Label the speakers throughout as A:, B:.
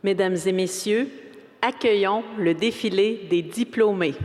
A: Mesdames et messieurs, accueillons le défilé des diplômés.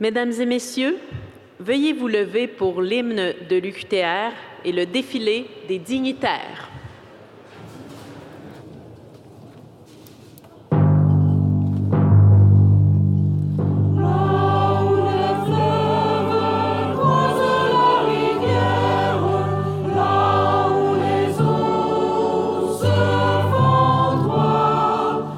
A: Mesdames et messieurs, veuillez vous lever pour l'hymne de l'UQTR et le défilé des dignitaires.
B: Là où les eaux se font droit,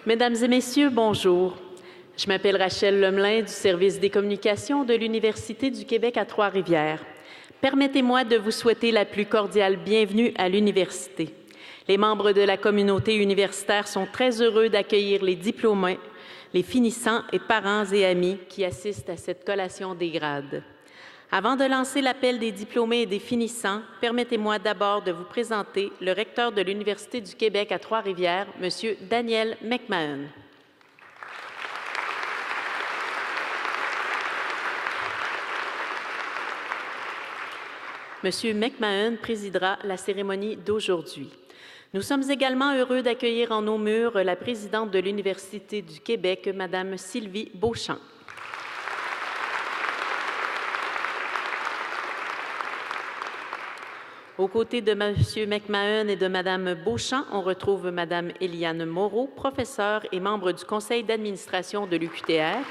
A: Mesdames et messieurs, bonjour. Je m'appelle Rachel Lemelin du service des communications de l'Université du Québec à Trois-Rivières. Permettez-moi de vous souhaiter la plus cordiale bienvenue à l'université. Les membres de la communauté universitaire sont très heureux d'accueillir les diplômés, les finissants et parents et amis qui assistent à cette collation des grades. Avant de lancer l'appel des diplômés et des finissants, permettez-moi d'abord de vous présenter le recteur de l'Université du Québec à Trois-Rivières, M. Daniel McMahon. M. McMahon présidera la cérémonie d'aujourd'hui. Nous sommes également heureux d'accueillir en nos murs la présidente de l'Université du Québec, Mme Sylvie Beauchamp. Aux côtés de M. McMahon et de Mme Beauchamp, on retrouve Mme Eliane Moreau, professeure et membre du conseil d'administration de l'UQTR,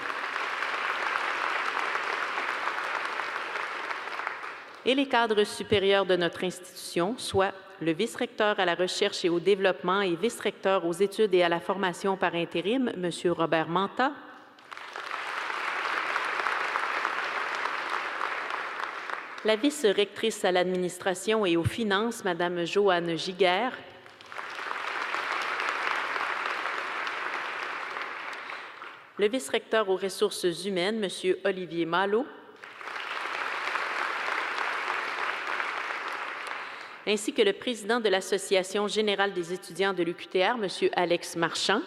A: et les cadres supérieurs de notre institution, soit le vice-recteur à la recherche et au développement et vice-recteur aux études et à la formation par intérim, M. Robert Manta, la vice-rectrice à l'administration et aux finances, Mme Joanne Giguère, le vice-recteur aux ressources humaines, M. Olivier Malo, ainsi que le président de l'Association générale des étudiants de l'UQTR, M. Alex Marchand,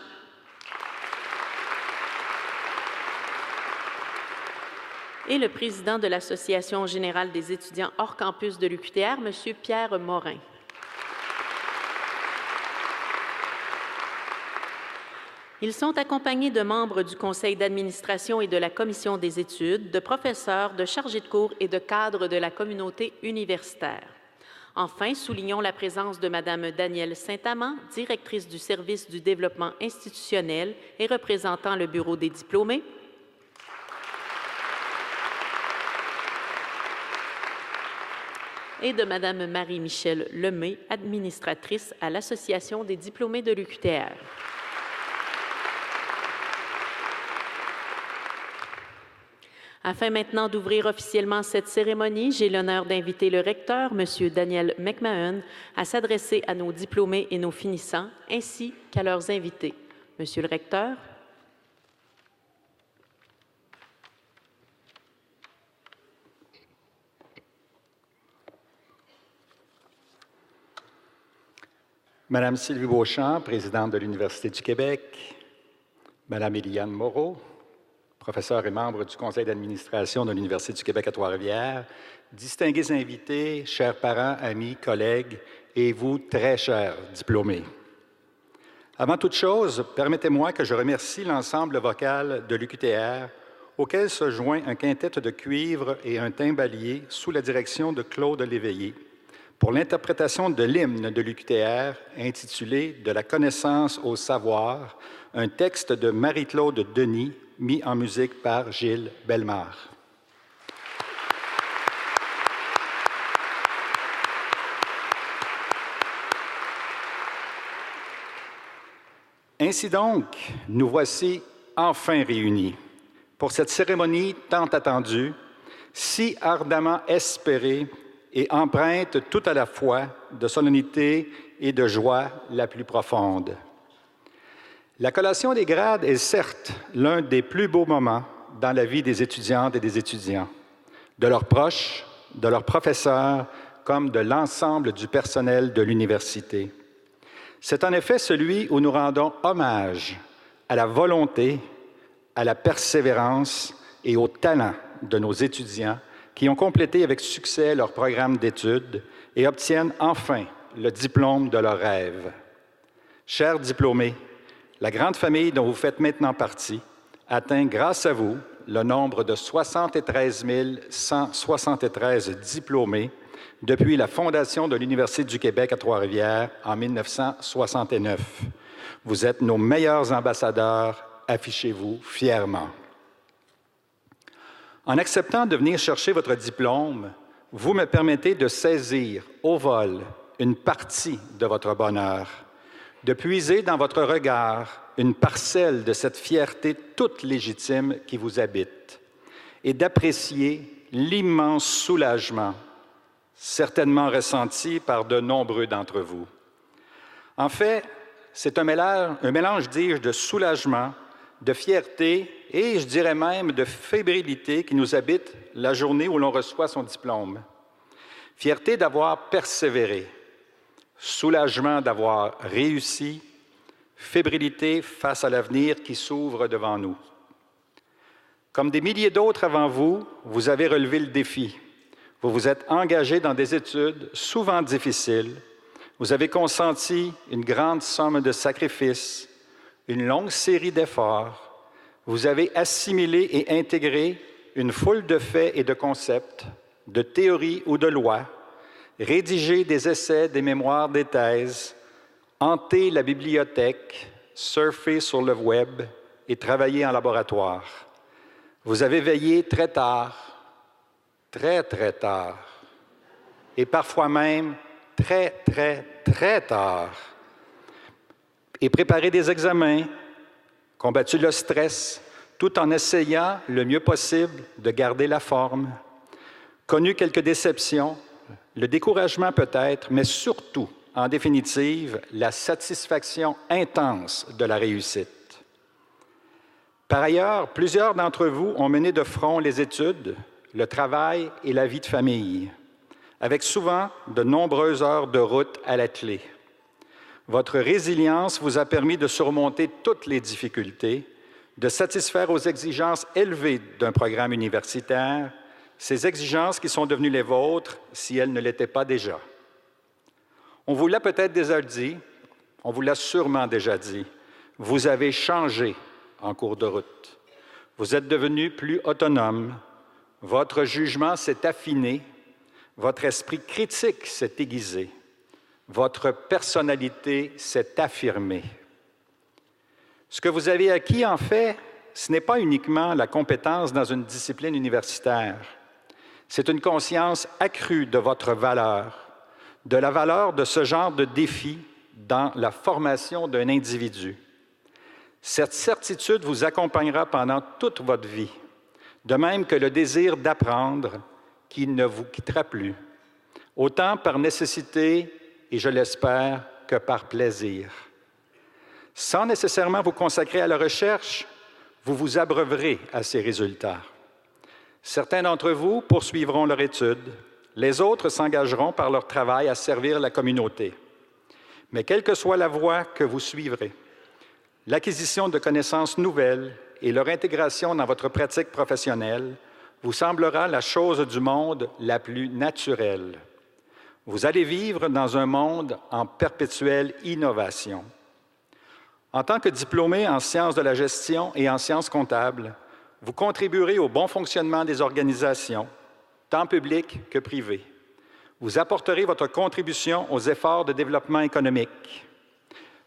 A: et le président de l'Association générale des étudiants hors campus de l'UQTR, M. Pierre Morin. Ils sont accompagnés de membres du conseil d'administration et de la commission des études, de professeurs, de chargés de cours et de cadres de la communauté universitaire. Enfin, soulignons la présence de Mme Danielle Saint-Amand, directrice du service du développement institutionnel et représentant le Bureau des diplômés, et de Mme Marie-Michelle Lemay, administratrice à l'Association des diplômés de l'UQTR. Afin maintenant d'ouvrir officiellement cette cérémonie, j'ai l'honneur d'inviter le recteur, M. Daniel McMahon, à s'adresser à nos diplômés et nos finissants, ainsi qu'à leurs invités. Monsieur le recteur.
B: Madame Sylvie Beauchamp, présidente de l'Université du Québec, Madame Eliane Moreau, professeure et membre du conseil d'administration de l'Université du Québec à Trois-Rivières, distingués invités, chers parents, amis, collègues et vous, très chers diplômés. Avant toute chose, permettez-moi que je remercie l'ensemble vocal de l'UQTR, auquel se joint un quintet de cuivre et un timbalier sous la direction de Claude Léveillé, pour l'interprétation de l'hymne de l'UQTR intitulé « De la connaissance au savoir », un texte de Marie-Claude Denis, mis en musique par Gilles Bellemare. Ainsi donc, nous voici enfin réunis pour cette cérémonie tant attendue, si ardemment espérée et empreinte tout à la fois de solennité et de joie la plus profonde. La collation des grades est certes l'un des plus beaux moments dans la vie des étudiantes et des étudiants, de leurs proches, de leurs professeurs, comme de l'ensemble du personnel de l'université. C'est en effet celui où nous rendons hommage à la volonté, à la persévérance et au talent de nos étudiants qui ont complété avec succès leur programme d'études et obtiennent enfin le diplôme de leurs rêves. Chers diplômés, la grande famille dont vous faites maintenant partie atteint grâce à vous le nombre de 73 173 diplômés depuis la fondation de l'Université du Québec à Trois-Rivières en 1969. Vous êtes nos meilleurs ambassadeurs, affichez-vous fièrement. En acceptant de venir chercher votre diplôme, vous me permettez de saisir au vol une partie de votre bonheur, de puiser dans votre regard une parcelle de cette fierté toute légitime qui vous habite et d'apprécier l'immense soulagement certainement ressenti par de nombreux d'entre vous. En fait, c'est un mélange, dis-je, de soulagement, de fierté et, je dirais même, de fébrilité qui nous habite la journée où l'on reçoit son diplôme. Fierté d'avoir persévéré, soulagement d'avoir réussi, fébrilité face à l'avenir qui s'ouvre devant nous. Comme des milliers d'autres avant vous, vous avez relevé le défi. Vous vous êtes engagé dans des études souvent difficiles. Vous avez consenti une grande somme de sacrifices, une longue série d'efforts. Vous avez assimilé et intégré une foule de faits et de concepts, de théories ou de lois, rédigé des essais, des mémoires, des thèses, hanté la bibliothèque, surfé sur le web et travaillé en laboratoire. Vous avez veillé très tard, très, très tard, et parfois même très, très, très tard, et préparé des examens, combattu le stress, tout en essayant le mieux possible de garder la forme, connu quelques déceptions, le découragement peut-être, mais surtout, en définitive, la satisfaction intense de la réussite. Par ailleurs, plusieurs d'entre vous ont mené de front les études, le travail et la vie de famille, avec souvent de nombreuses heures de route à la clé. Votre résilience vous a permis de surmonter toutes les difficultés, de satisfaire aux exigences élevées d'un programme universitaire, ces exigences qui sont devenues les vôtres si elles ne l'étaient pas déjà. On vous l'a peut-être déjà dit, on vous l'a sûrement déjà dit, vous avez changé en cours de route. Vous êtes devenu plus autonome, votre jugement s'est affiné, votre esprit critique s'est aiguisé, votre personnalité s'est affirmée. Ce que vous avez acquis, en fait, ce n'est pas uniquement la compétence dans une discipline universitaire, c'est une conscience accrue de votre valeur, de la valeur de ce genre de défi dans la formation d'un individu. Cette certitude vous accompagnera pendant toute votre vie, de même que le désir d'apprendre qui ne vous quittera plus, autant par nécessité et, je l'espère, que par plaisir. Sans nécessairement vous consacrer à la recherche, vous vous abreuverez à ces résultats. Certains d'entre vous poursuivront leur étude, les autres s'engageront par leur travail à servir la communauté. Mais quelle que soit la voie que vous suivrez, l'acquisition de connaissances nouvelles et leur intégration dans votre pratique professionnelle vous semblera la chose du monde la plus naturelle. Vous allez vivre dans un monde en perpétuelle innovation. En tant que diplômé en sciences de la gestion et en sciences comptables, vous contribuerez au bon fonctionnement des organisations, tant publiques que privées. Vous apporterez votre contribution aux efforts de développement économique.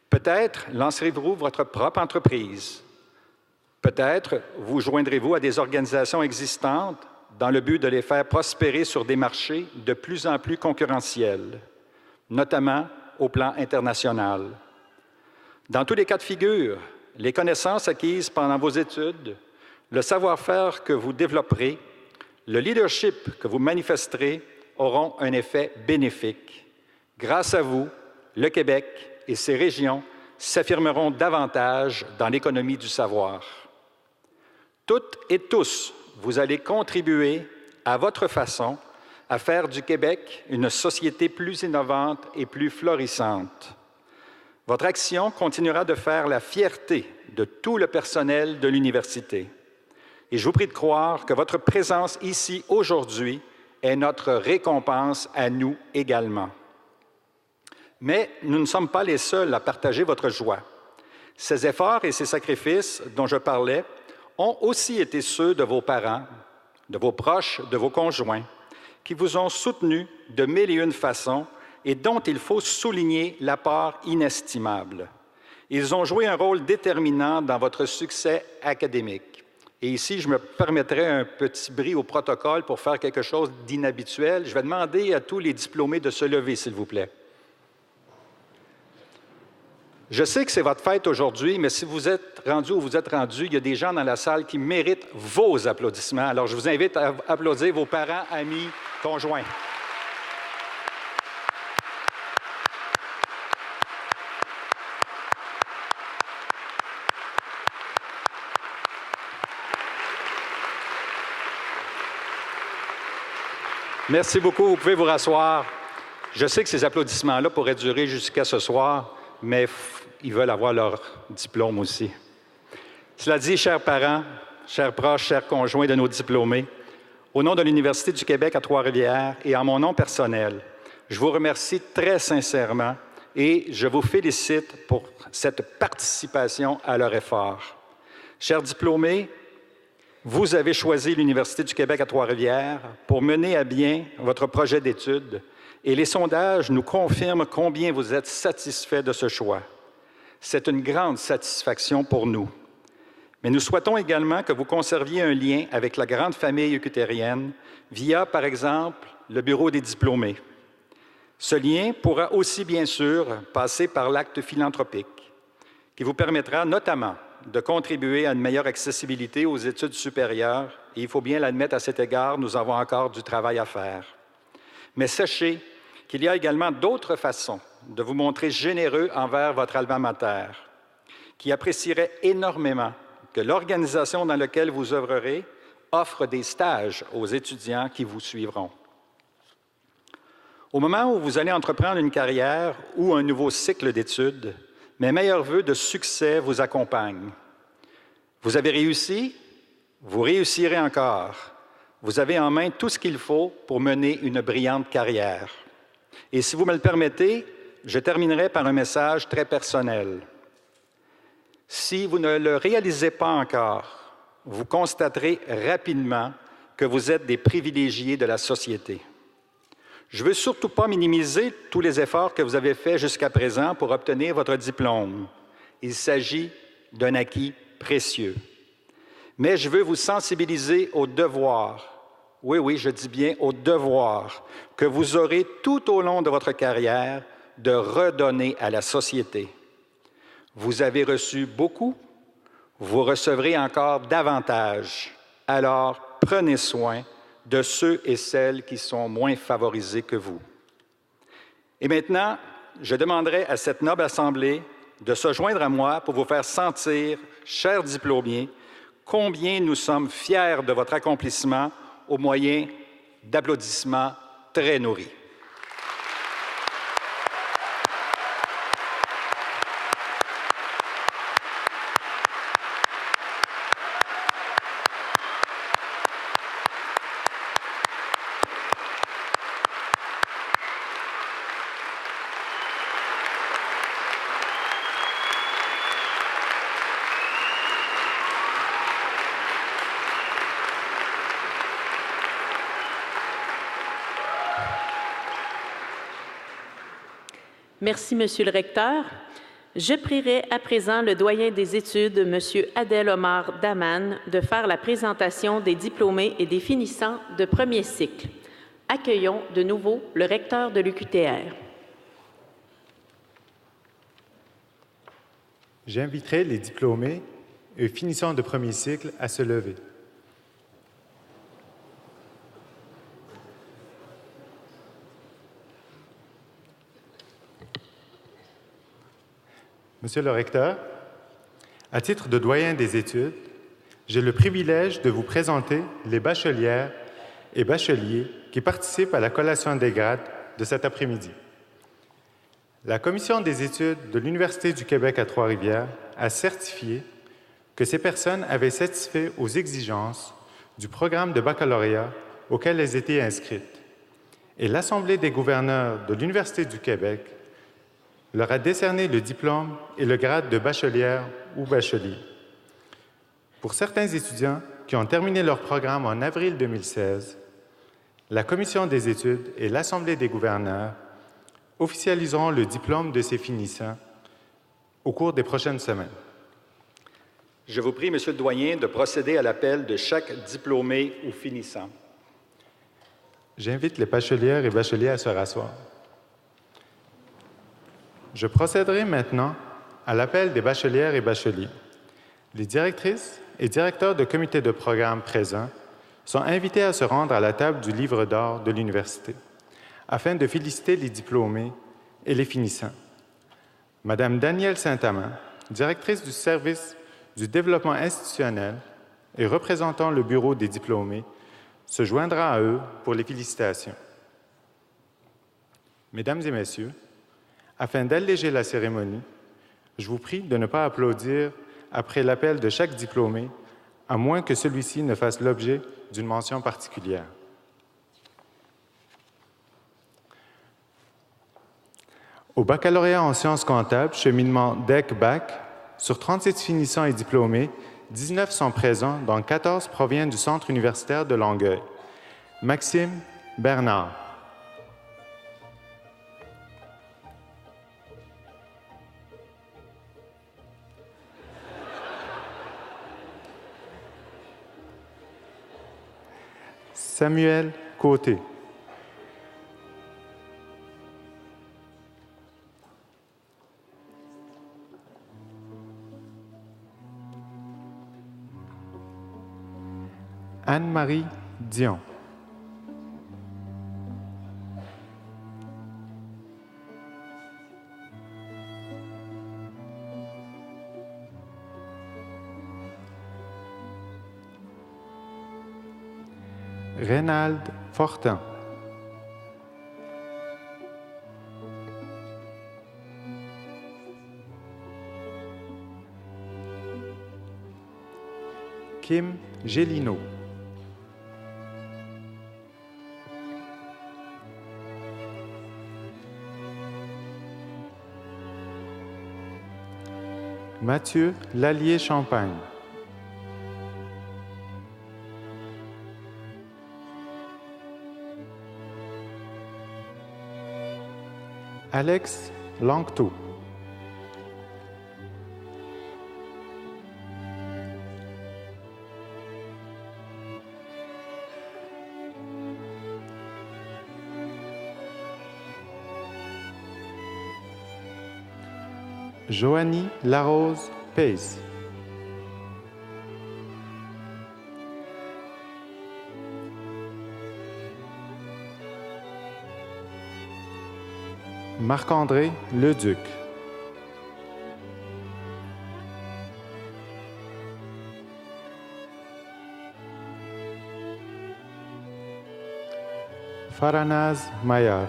B: Peut-être lancerez-vous votre propre entreprise. Peut-être vous joindrez-vous à des organisations existantes dans le but de les faire prospérer sur des marchés de plus en plus concurrentiels, notamment au plan international. Dans tous les cas de figure, les connaissances acquises pendant vos études, le savoir-faire que vous développerez, le leadership que vous manifesterez auront un effet bénéfique. Grâce à vous, le Québec et ses régions s'affirmeront davantage dans l'économie du savoir. Toutes et tous, vous allez contribuer à votre façon à faire du Québec une société plus innovante et plus florissante. Votre action continuera de faire la fierté de tout le personnel de l'université. Et je vous prie de croire que votre présence ici aujourd'hui est notre récompense à nous également. Mais nous ne sommes pas les seuls à partager votre joie. Ces efforts et ces sacrifices dont je parlais ont aussi été ceux de vos parents, de vos proches, de vos conjoints, qui vous ont soutenus de mille et une façons et dont il faut souligner l'apport inestimable. Ils ont joué un rôle déterminant dans votre succès académique. Et ici, je me permettrai un petit bris au protocole pour faire quelque chose d'inhabituel. Je vais demander à tous les diplômés de se lever, s'il vous plaît. Je sais que c'est votre fête aujourd'hui, mais si vous êtes rendu où vous êtes rendu, il y a des gens dans la salle qui méritent vos applaudissements. Alors, je vous invite à applaudir vos parents, amis, conjoints. Merci beaucoup. Vous pouvez vous rasseoir. Je sais que ces applaudissements-là pourraient durer jusqu'à ce soir, mais ils veulent avoir leur diplôme aussi. Cela dit, chers parents, chers proches, chers conjoints de nos diplômés, au nom de l'Université du Québec à Trois-Rivières et en mon nom personnel, je vous remercie très sincèrement et je vous félicite pour cette participation à leur effort. Chers diplômés, vous avez choisi l'Université du Québec à Trois-Rivières pour mener à bien votre projet d'études et les sondages nous confirment combien vous êtes satisfaits de ce choix. C'est une grande satisfaction pour nous. Mais nous souhaitons également que vous conserviez un lien avec la grande famille UQTRienne via, par exemple, le Bureau des diplômés. Ce lien pourra aussi, bien sûr, passer par l'acte philanthropique, qui vous permettra notamment de contribuer à une meilleure accessibilité aux études supérieures. Et il faut bien l'admettre, à cet égard, nous avons encore du travail à faire. Mais sachez qu'il y a également d'autres façons de vous montrer généreux envers votre alma mater, qui apprécierait énormément que l'organisation dans laquelle vous œuvrerez offre des stages aux étudiants qui vous suivront. Au moment où vous allez entreprendre une carrière ou un nouveau cycle d'études, mes meilleurs vœux de succès vous accompagnent. Vous avez réussi, vous réussirez encore. Vous avez en main tout ce qu'il faut pour mener une brillante carrière. Et si vous me le permettez, je terminerai par un message très personnel. Si vous ne le réalisez pas encore, vous constaterez rapidement que vous êtes des privilégiés de la société. Je ne veux surtout pas minimiser tous les efforts que vous avez faits jusqu'à présent pour obtenir votre diplôme. Il s'agit d'un acquis précieux. Mais je veux vous sensibiliser au devoir, oui, je dis bien au devoir, que vous aurez tout au long de votre carrière de redonner à la société. Vous avez reçu beaucoup, vous recevrez encore davantage. Alors, prenez soin de ceux et celles qui sont moins favorisés que vous. Et maintenant, je demanderai à cette noble assemblée de se joindre à moi pour vous faire sentir, chers diplômiers, combien nous sommes fiers de votre accomplissement au moyen d'applaudissements très nourris.
A: Merci, Monsieur le recteur. Je prierai à présent le doyen des études, Monsieur Adel Omar Daman, de faire la présentation des diplômés et des finissants de premier cycle. Accueillons de nouveau le recteur de l'UQTR.
C: J'inviterai les diplômés et finissants de premier cycle à se lever. Monsieur le recteur, à titre de doyen des études, j'ai le privilège de vous présenter les bachelières et bacheliers qui participent à la collation des grades de cet après-midi. La Commission des études de l'Université du Québec à Trois-Rivières a certifié que ces personnes avaient satisfait aux exigences du programme de baccalauréat auquel elles étaient inscrites. Et l'Assemblée des gouverneurs de l'Université du Québec leur a décerné le diplôme et le grade de bachelière ou bachelier. Pour certains étudiants qui ont terminé leur programme en avril 2016, la Commission des études et l'Assemblée des gouverneurs officialiseront le diplôme de ces finissants au cours des prochaines semaines.
B: Je vous prie, Monsieur le doyen, de procéder à l'appel de chaque diplômé ou finissant.
C: J'invite les bachelières et bacheliers à se rasseoir. Je procéderai maintenant à l'appel des bachelières et bacheliers. Les directrices et directeurs de comités de programme présents sont invités à se rendre à la table du livre d'or de l'université afin de féliciter les diplômés et les finissants. Madame Danielle Saint-Amand, directrice du service du développement institutionnel et représentant le bureau des diplômés, se joindra à eux pour les félicitations. Mesdames et messieurs, afin d'alléger la cérémonie, je vous prie de ne pas applaudir après l'appel de chaque diplômé, à moins que celui-ci ne fasse l'objet d'une mention particulière. Au baccalauréat en sciences comptables, cheminement DEC-BAC, sur 37 finissants et diplômés, 19 sont présents, dont 14 proviennent du Centre universitaire de Longueuil. Maxime Bernard. Samuel Côté. Anne-Marie Dion. Reynald Fortin. Kim Gélineau. Mathieu Lallier-Champagne. Alex Langto. Joanie Larose Pace. Marc-André Leduc. Faranaz Mayar.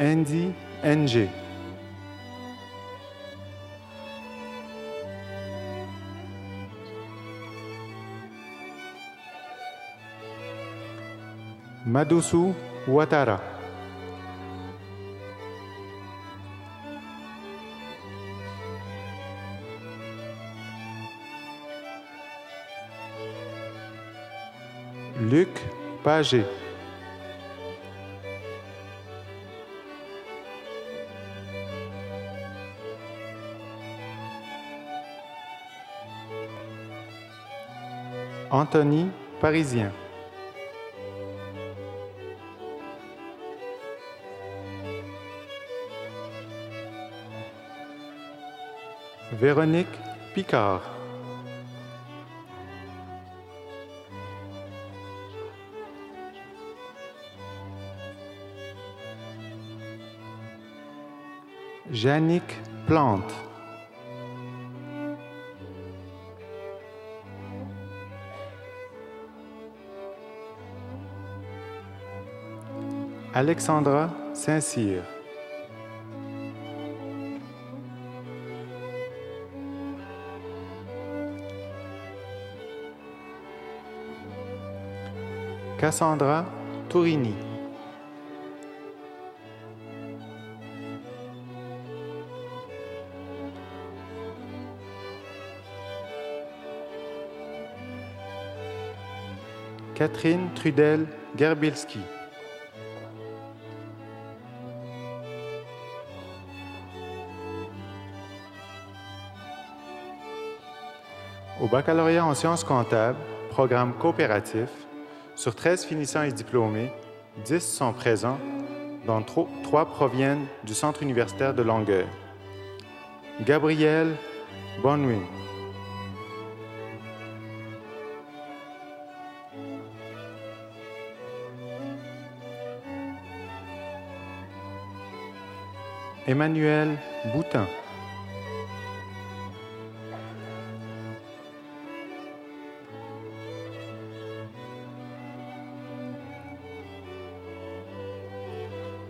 C: Andy NG. Madusu Ouattara. Luc Pagé. Anthony Parisien. Véronique Picard. Jannick Plante. Alexandra Saint-Cyr. Cassandra Tourini. Catherine Trudel-Gerbilski. Au baccalauréat en sciences comptables, programme coopératif, sur 13 finissants et diplômés, 10 sont présents, dont 3 proviennent du Centre universitaire de Longueuil. Gabrielle Bonwin. Emmanuel Boutin.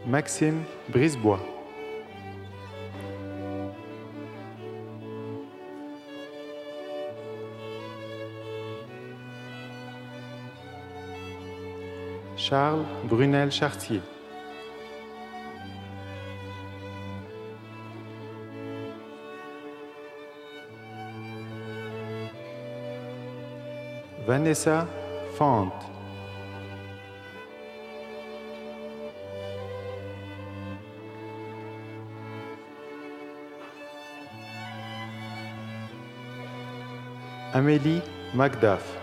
C: Maxime Brisebois. Charles Brunel-Chartier. Vanessa Font. Amélie Macduff.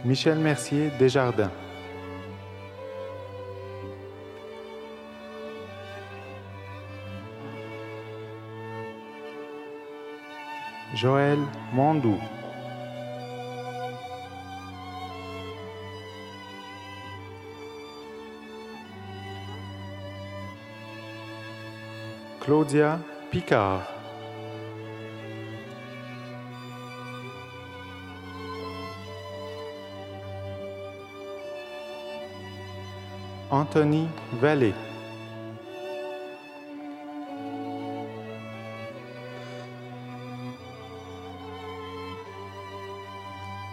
C: Michel Mercier Desjardins. Joël Mondou. Claudia Picard. Anthony Vallée.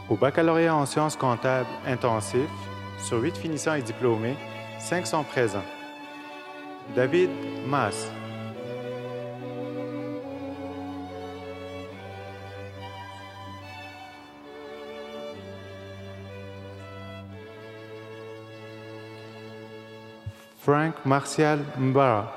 C: Au baccalauréat en sciences comptables intensif, sur 8 finissants et diplômés, 5 sont présents. David Maas. Frank Martial Mbara.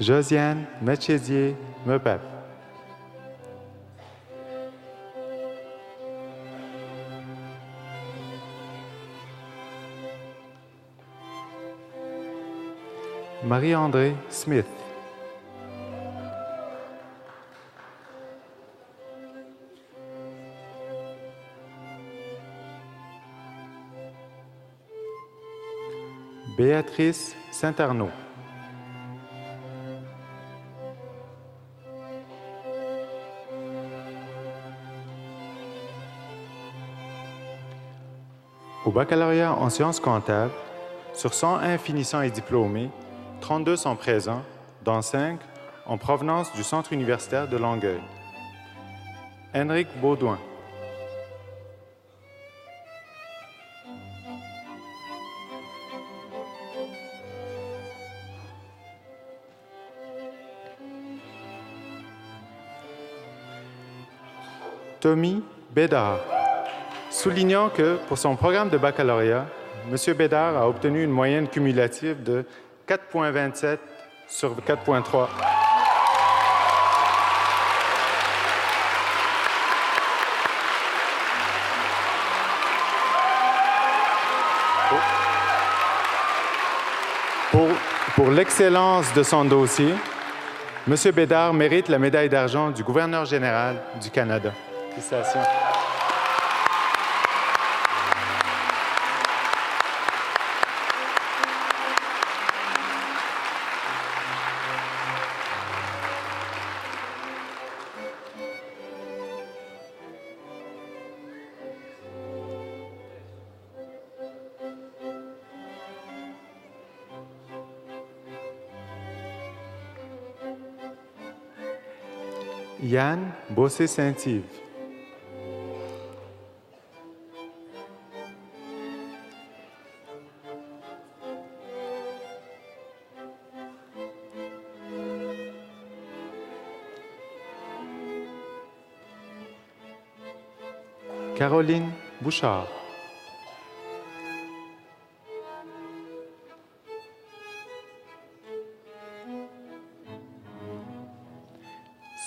C: Josiane Metchédier Mepep. Marie-André Smith. Béatrice Saint-Arnaud. Au baccalauréat en sciences comptables, sur 101 finissants et diplômés, 32 sont présents, dont 5 en provenance du Centre universitaire de Longueuil. Henrique Baudouin. Tommy Bédard. Soulignons que, pour son programme de baccalauréat, M. Bédard a obtenu une moyenne cumulative de 4,27 sur 4,3. Pour l'excellence de son dossier, M. Bédard mérite la médaille d'argent du gouverneur général du Canada. Félicitations. Yann Bossé-Saint-Yves. Caroline Bouchard.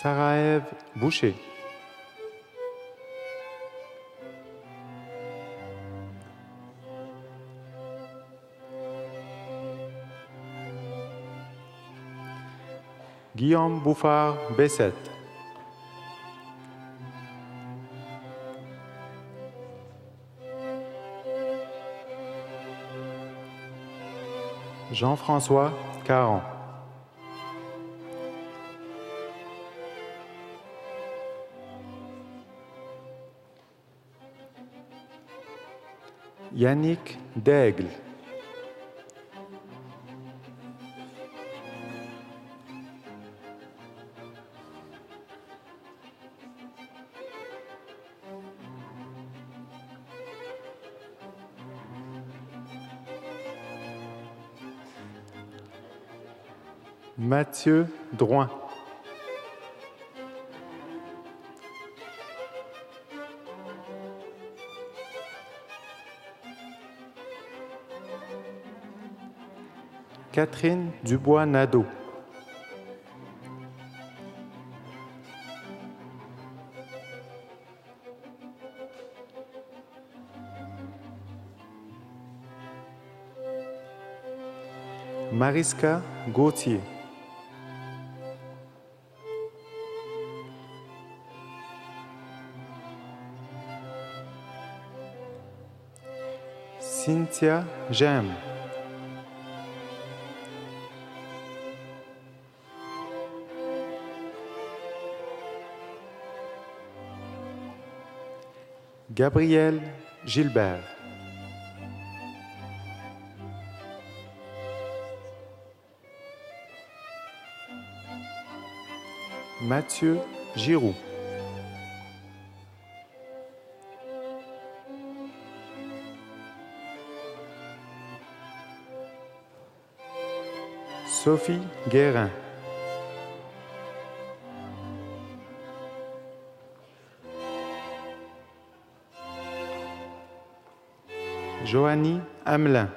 C: Sarah-Ève Boucher. Guillaume Bouffard-Bessette. Jean-François Caron. Yannick Daigle. Mathieu Drouin. Catherine Dubois-Nadeau. Mariska Gauthier. Cynthia Gem. Gabriel Gilbert. Mathieu Giroux. Sophie Guérin. Joanie Hamelin.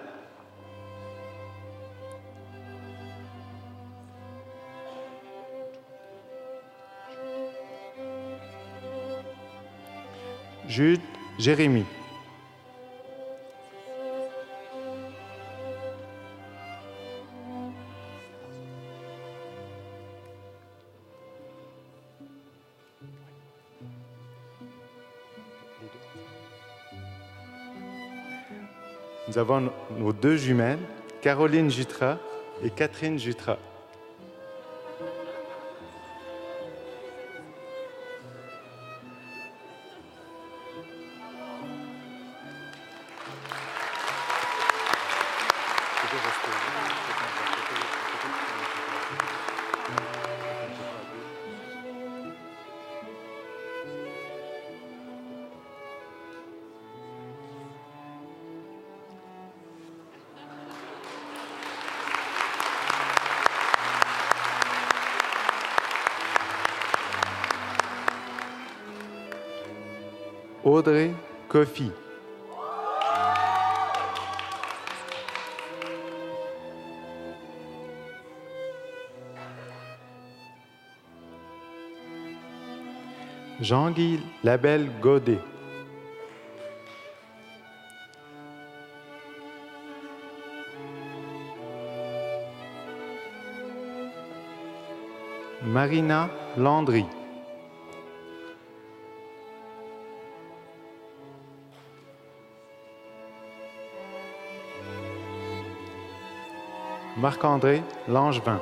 C: Jude Jérémy. Nous avons nos deux jumelles, Caroline Jutras et Catherine Jutras. Audrey Coffey. Jean-Guy Labelle Godet. Marina Landry. Marc-André Langevin.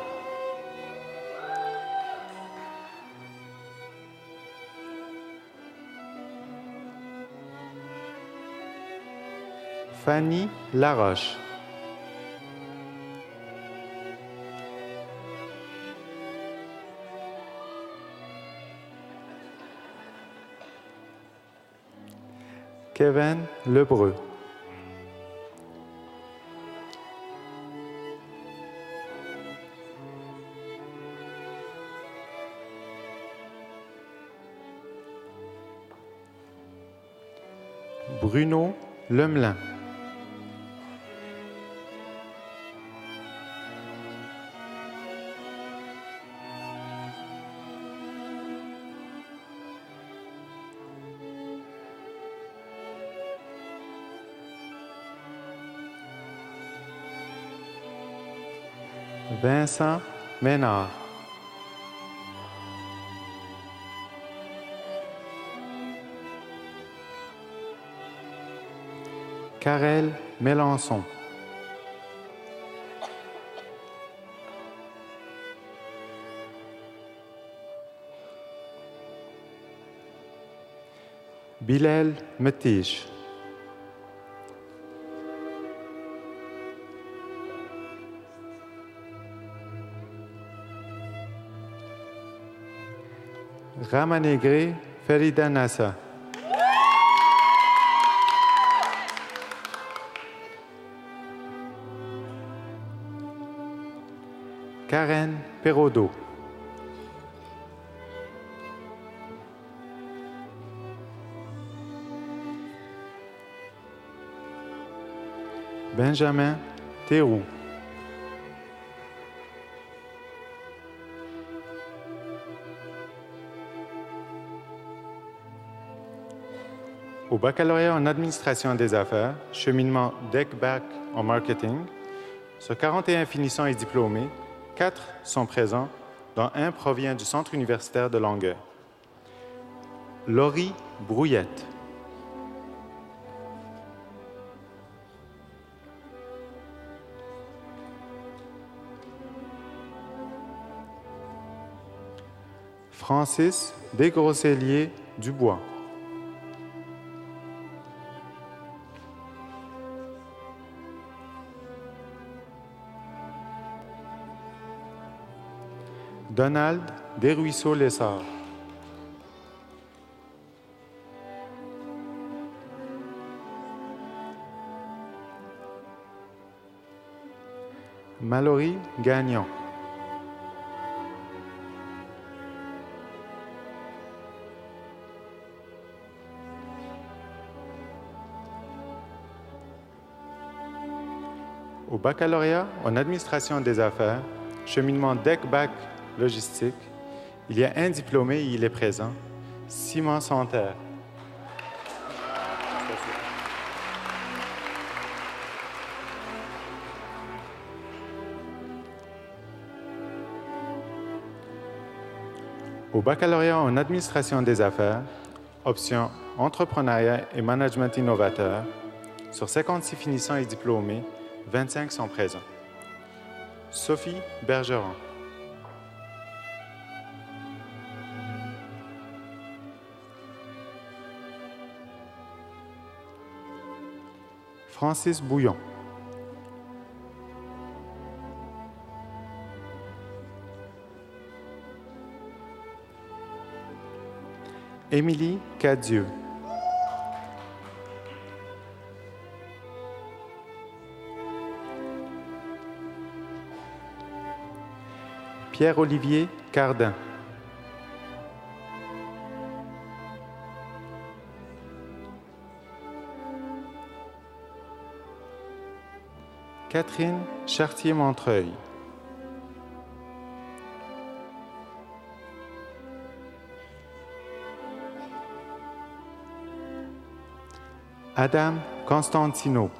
C: Fanny Laroche. Kevin Lebreu. Bruno Lemelin. Vincent Ménard. Karel Mélençon. Bilal Metiche. Ramanegré Ferida Nassa. Karen Perraudot. Benjamin Théroux. Au baccalauréat en administration des affaires, cheminement DEC-BAC en marketing, sur 41 finissants et diplômés, 4 sont présents, dont un provient du Centre universitaire de Longueuil. Laurie Brouillette. Francis Desgrosselliers Dubois. Donald Desruisseaux-Lessard. Mallory Gagnon. Au baccalauréat en administration des affaires, cheminement DEC-BAC logistique, il y a un diplômé et il est présent, Simon Santerre. Au baccalauréat en administration des affaires, option entrepreneuriat et management innovateur, sur 56 finissants et diplômés, 25 sont présents. Sophie Bergeron. Francis Bouillon. Émilie Cadieux. Pierre-Olivier Cardin. Catherine Chartier-Montreuil. Adam Constantino.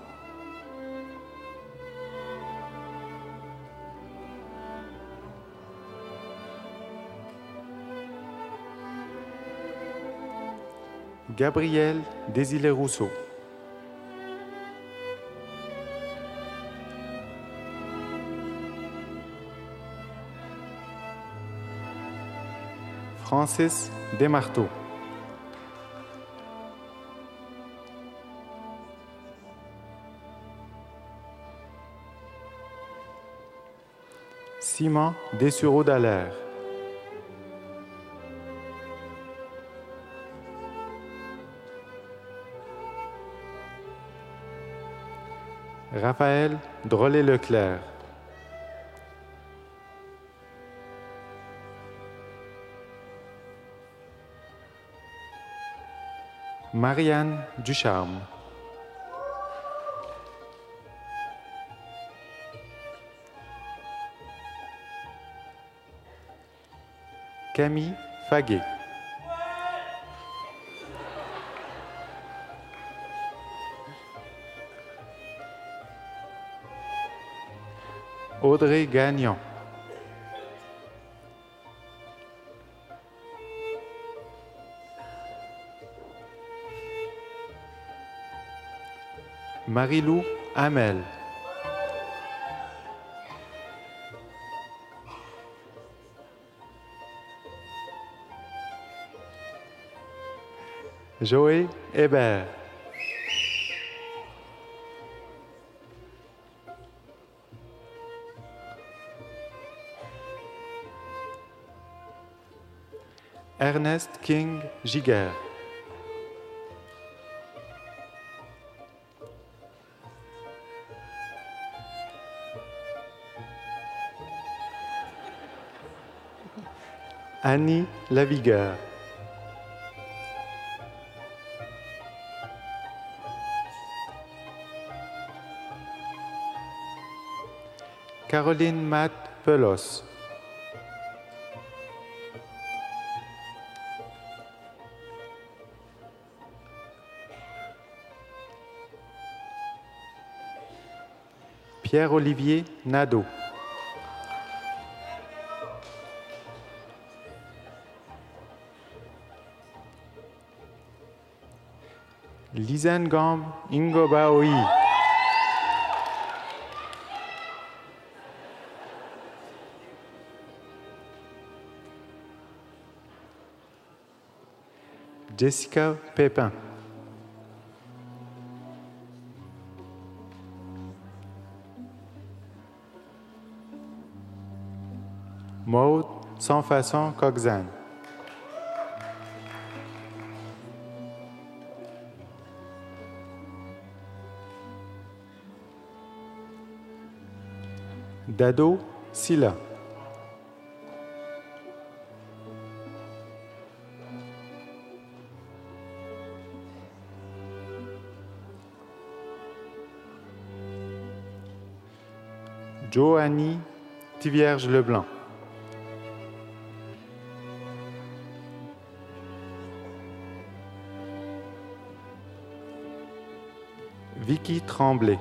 C: Gabriel Desilets-Rousseau. Francis Desmarteaux. Simon Dessureau-Dallaire. Raphaël Drolet-Leclerc. Marianne Ducharme. Camille Faguet. Audrey Gagnon. Marie-Lou Hamel. Joé Hébert. Ernest King Giguère. Annie Lavigueur. Caroline Matt Pelos. Pierre-Olivier Nadeau. Lisanne Gambe Ingobaoui. Jessica Pépin. Maude Sans Façon Coxane. Dado Silla. Joanny Tivierge Leblanc. Vicky Tremblay.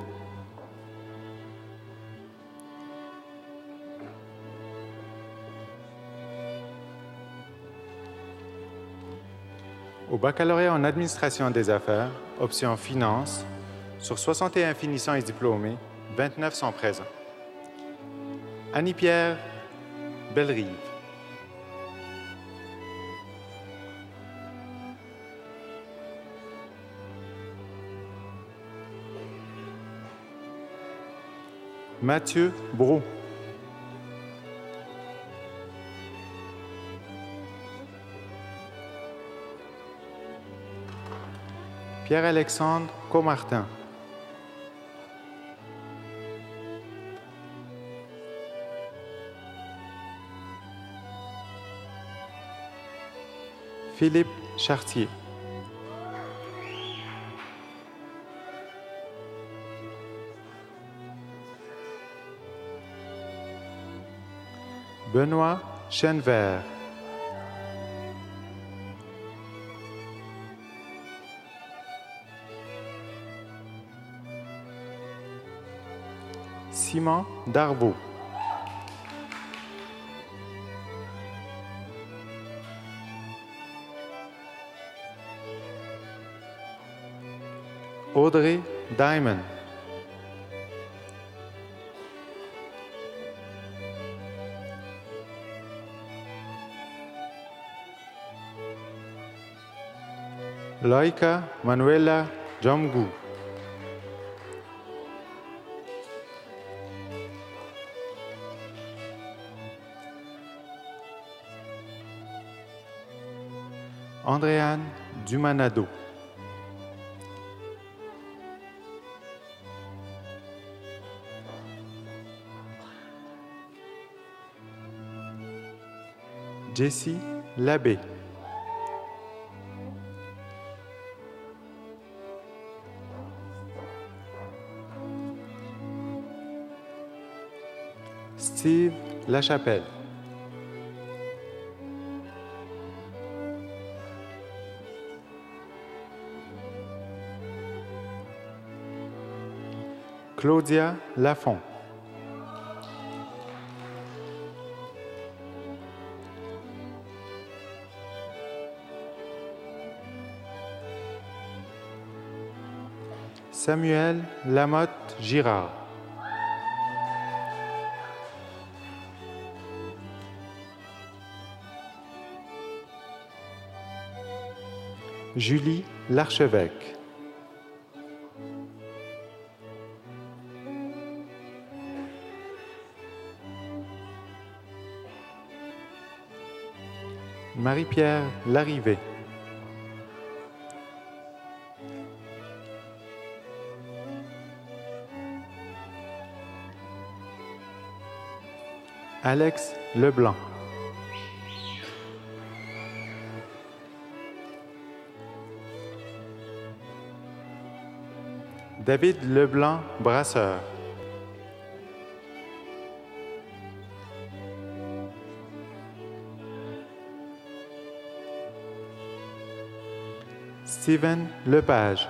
C: Au baccalauréat en administration des affaires, option finance, sur 61 finissants et diplômés, 29 sont présents. Annie-Pierre Bellerive. Mathieu Brou. Pierre-Alexandre Comartin. Philippe Chartier. Benoît Chenvert. Simon Darvaux. Audrey Diamond. Loika Manuela Jomgou. Andréane Dumanado. Jessie Labbé. Steve Lachapelle. Claudia Lafont. Samuel Lamotte-Girard. Julie Larchevêque. Marie-Pierre Larrivée. Alex Leblanc. David Leblanc Brasseur. Steven Lepage.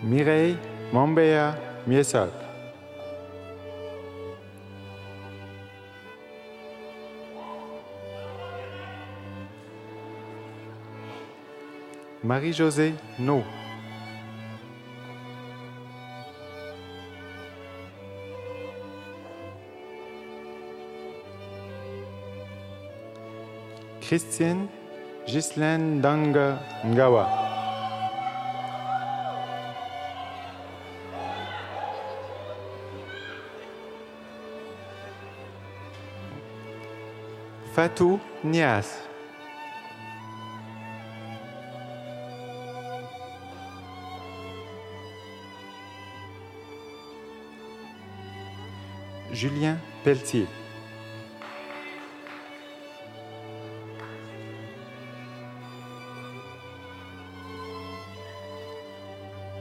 C: Mireille Mombea Miesok. Marie-Josée No. Christine Ghislaine Danga Ngawa. Fatou Nias. Julien Pelletier.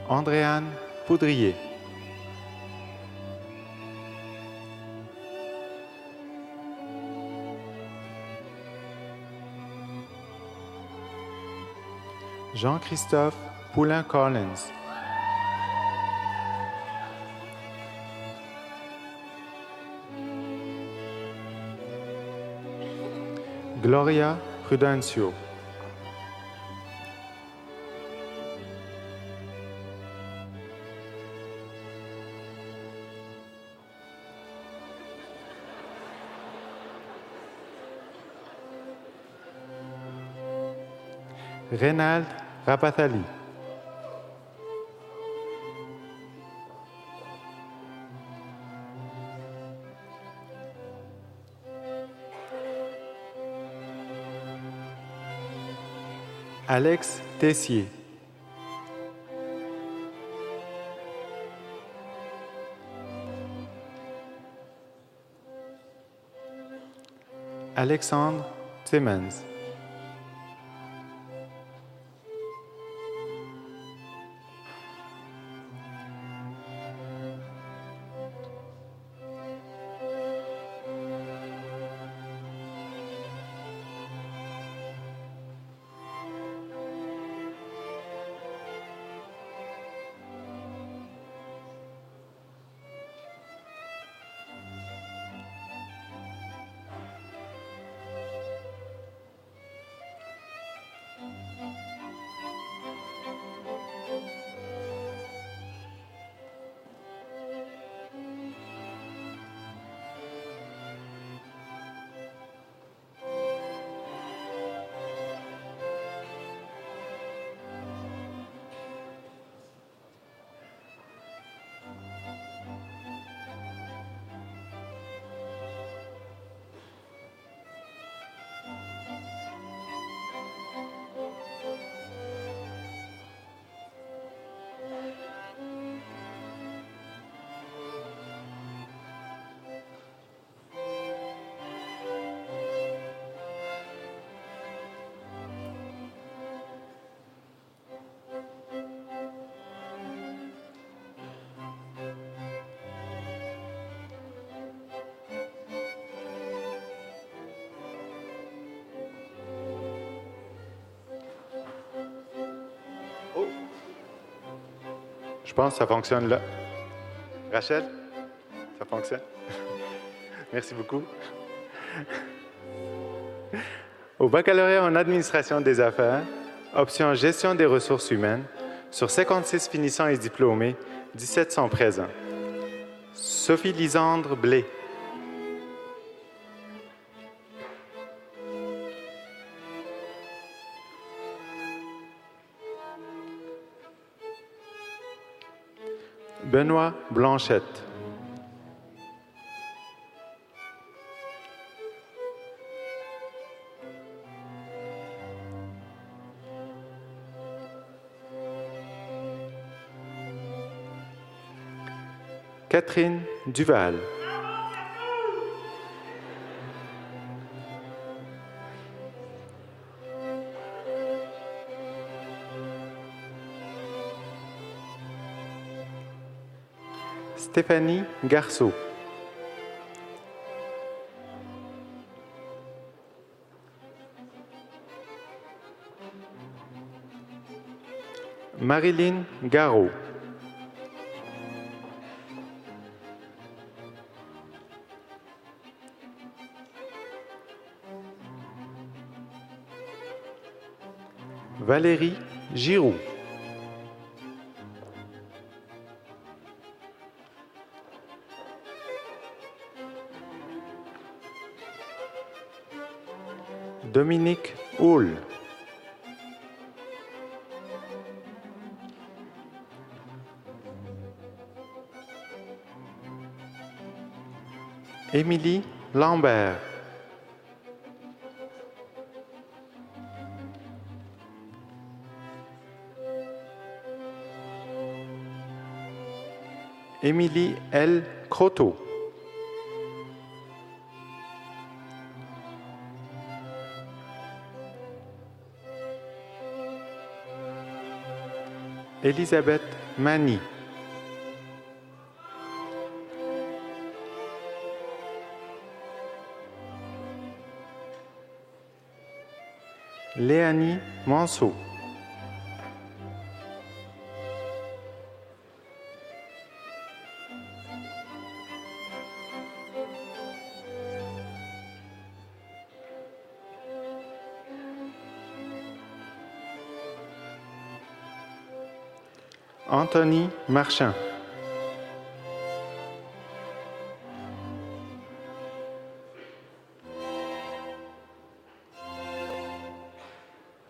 C: Andréane Poudrier. Jean-Christophe Poulain-Collins. Gloria Prudencio. Reynald Rapathali. Alex Tessier. Alexandre Timmons. Je pense que ça fonctionne là. Rachel, ça fonctionne? Merci beaucoup. Au baccalauréat en administration des affaires, option gestion des ressources humaines, sur 56 finissants et diplômés, 17 sont présents. Sophie Lisandre Blé. Benoît Blanchette. Catherine Duval. Stéphanie Garceau. Marilyn Garot. Valérie Giroux. Dominique Houle. Émilie Lambert. Émilie L. Croteau. Elisabeth Mani. Léanie Manceau. Anthony Marchand.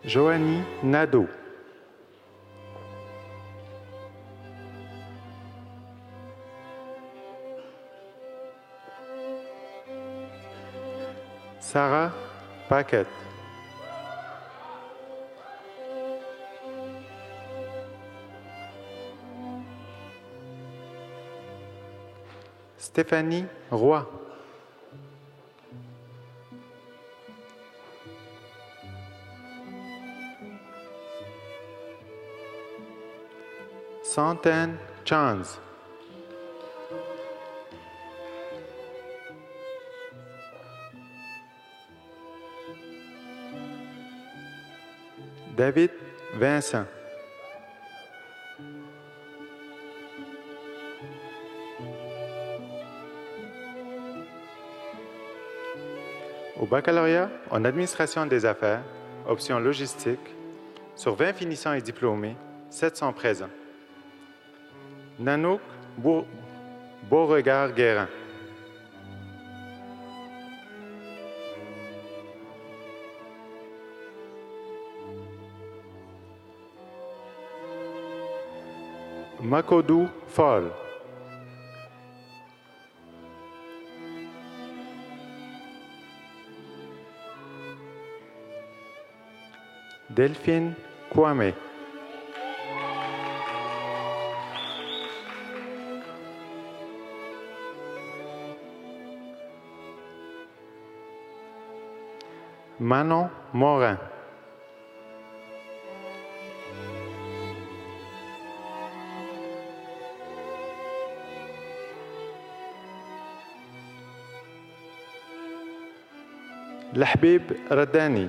C: Joanie Nadeau. Sarah Paquette. Stéphanie Roy. Santen Chance. David Vincent. Au baccalauréat en administration des affaires, option logistique, sur 20 finissants et diplômés, 7 sont présents. Nanouk Beauregard-Guérin. Makodou Fall. Delphine Kwame. Manon Morin. Lahbib Radani.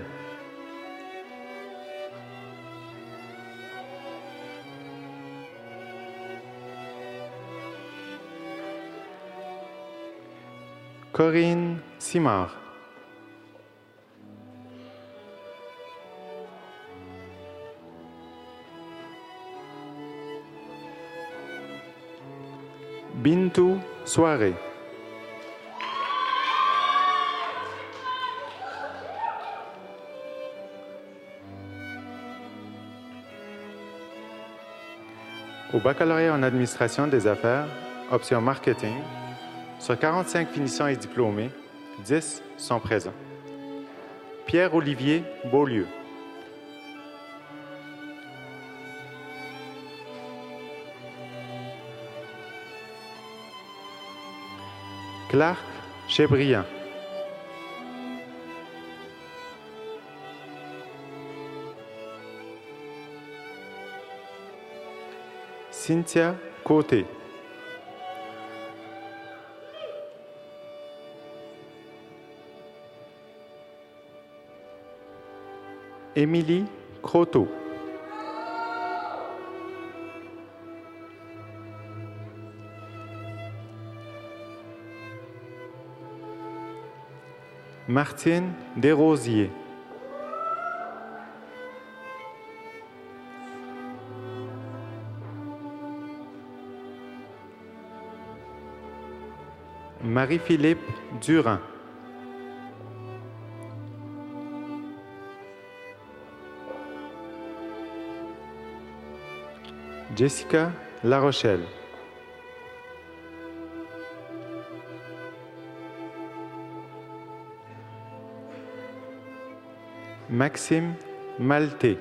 C: Corinne Simard. Bintou Soirée. Au baccalauréat en administration des affaires, option marketing, sur 45 finissants et diplômés, 10 sont présents. Pierre-Olivier Beaulieu. Clark Chebriand. Cynthia Côté. Émilie Croteau. Martine Desrosiers. Marie-Philippe Durand. Jessica Larochelle. Maxime Maltais.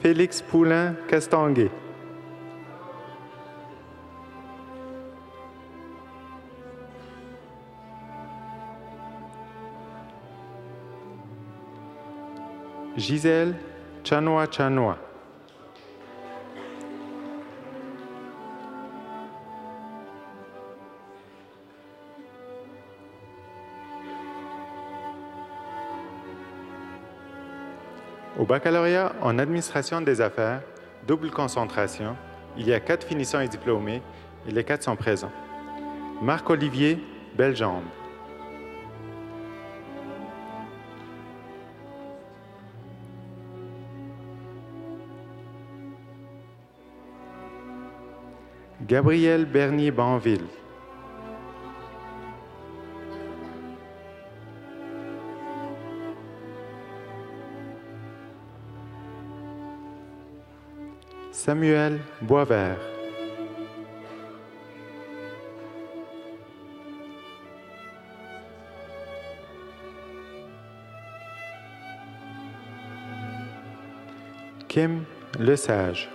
C: Félix Poulain-Castanguay. Gisèle Chanois-Chanois. Au baccalauréat en administration des affaires, double concentration, il y a 4 finissants et diplômés et les 4 sont présents. Marc-Olivier Bellemare. Gabriel Bernier-Banville. Samuel Boisvert. Kim Lesage.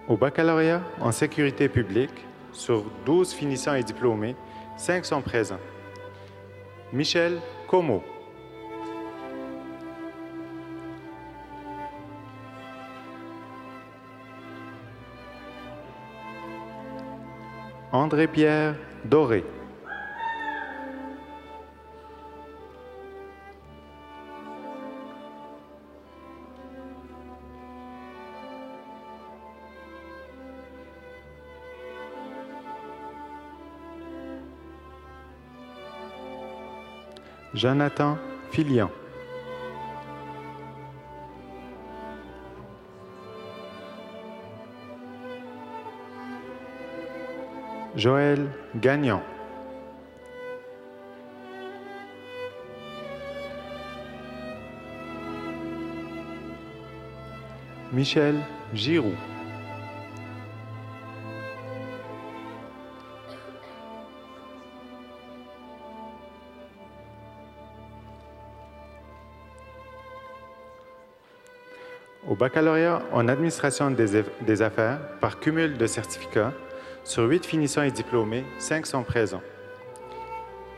C: Au baccalauréat en sécurité publique, sur 12 finissants et diplômés, 5 sont présents. Michel Como. André-Pierre Doré. Jonathan Filion. Joël Gagnon. Michel Giroux. Au baccalauréat en administration des affaires, par cumul de certificats, sur 8 finissants et diplômés, 5 sont présents.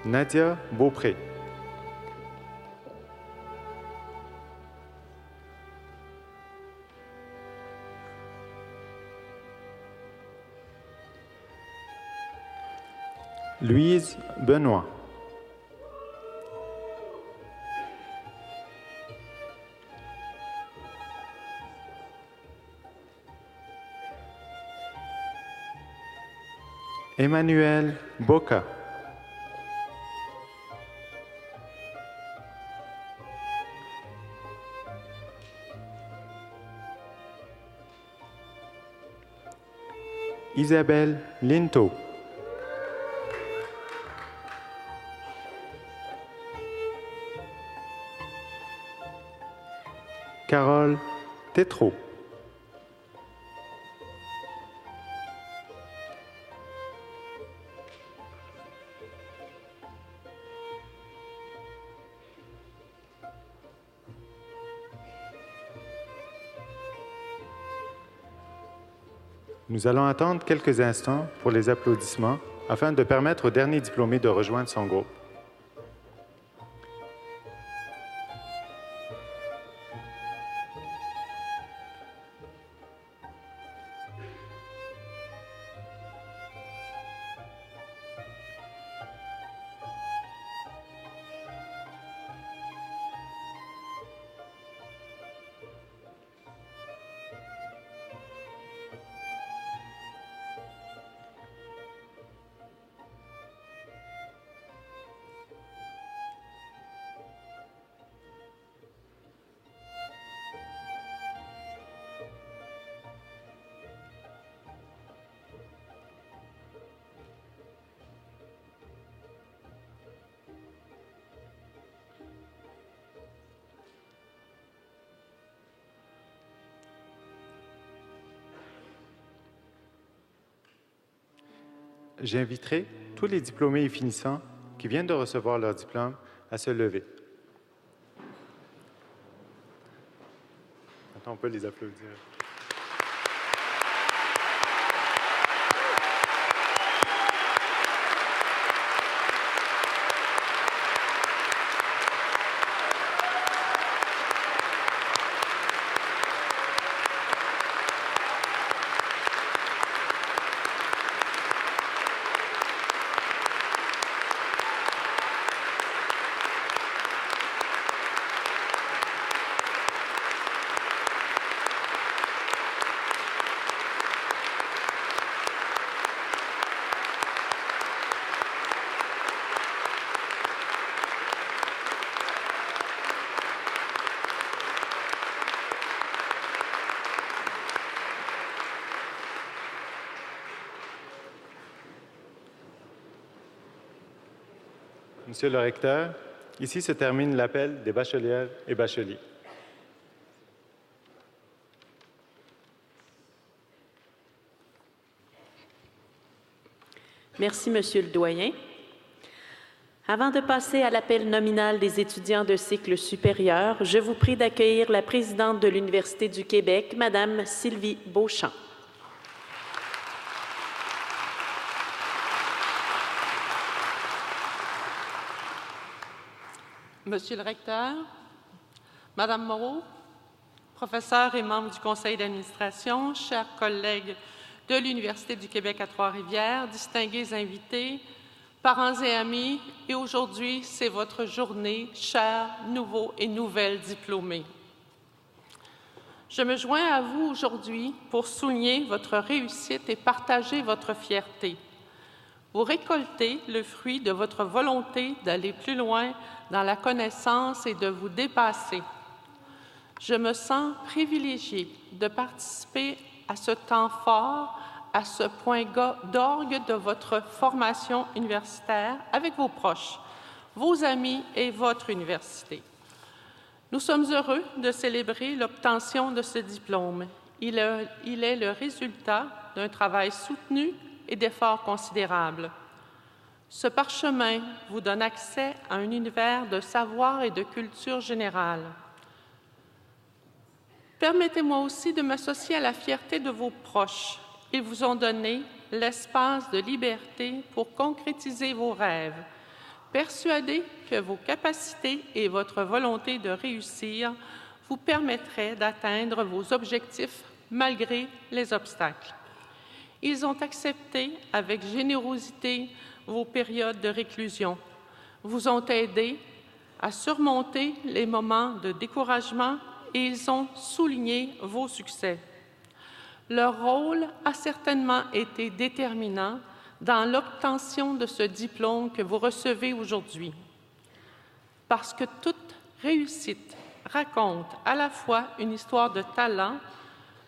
C: Nadia Beaupré. Louise Benoît. Emmanuel Boca. Isabelle Linto. Carole Tétrault. Nous allons attendre quelques instants pour les applaudissements afin de permettre au dernier diplômé de rejoindre son groupe. J'inviterai tous les diplômés et finissants qui viennent de recevoir leur diplôme à se lever. Attends, on peut les applaudir. Monsieur le recteur, ici se termine l'appel des bachelières et bacheliers.
A: Merci, Monsieur le doyen. Avant de passer à l'appel nominal des étudiants de cycle supérieur, je vous prie d'accueillir la présidente de l'Université du Québec, Madame Sylvie Beauchamp.
D: Monsieur le recteur, Madame Moreau, professeurs et membres du conseil d'administration, chers collègues de l'Université du Québec à Trois-Rivières, distingués invités, parents et amis, et aujourd'hui, c'est votre journée, chers nouveaux et nouvelles diplômés. Je me joins à vous aujourd'hui pour souligner votre réussite et partager votre fierté. Vous récoltez le fruit de votre volonté d'aller plus loin dans la connaissance et de vous dépasser. Je me sens privilégiée de participer à ce temps fort, à ce point d'orgue de votre formation universitaire avec vos proches, vos amis et votre université. Nous sommes heureux de célébrer l'obtention de ce diplôme. Il est le résultat d'un travail soutenu et d'efforts considérables. Ce parchemin vous donne accès à un univers de savoir et de culture générale. Permettez-moi aussi de m'associer à la fierté de vos proches. Ils vous ont donné l'espace de liberté pour concrétiser vos rêves, persuadés que vos capacités et votre volonté de réussir vous permettraient d'atteindre vos objectifs malgré les obstacles. Ils ont accepté avec générosité vos périodes de réclusion, vous ont aidé à surmonter les moments de découragement et ils ont souligné vos succès. Leur rôle a certainement été déterminant dans l'obtention de ce diplôme que vous recevez aujourd'hui. Parce que toute réussite raconte à la fois une histoire de talent,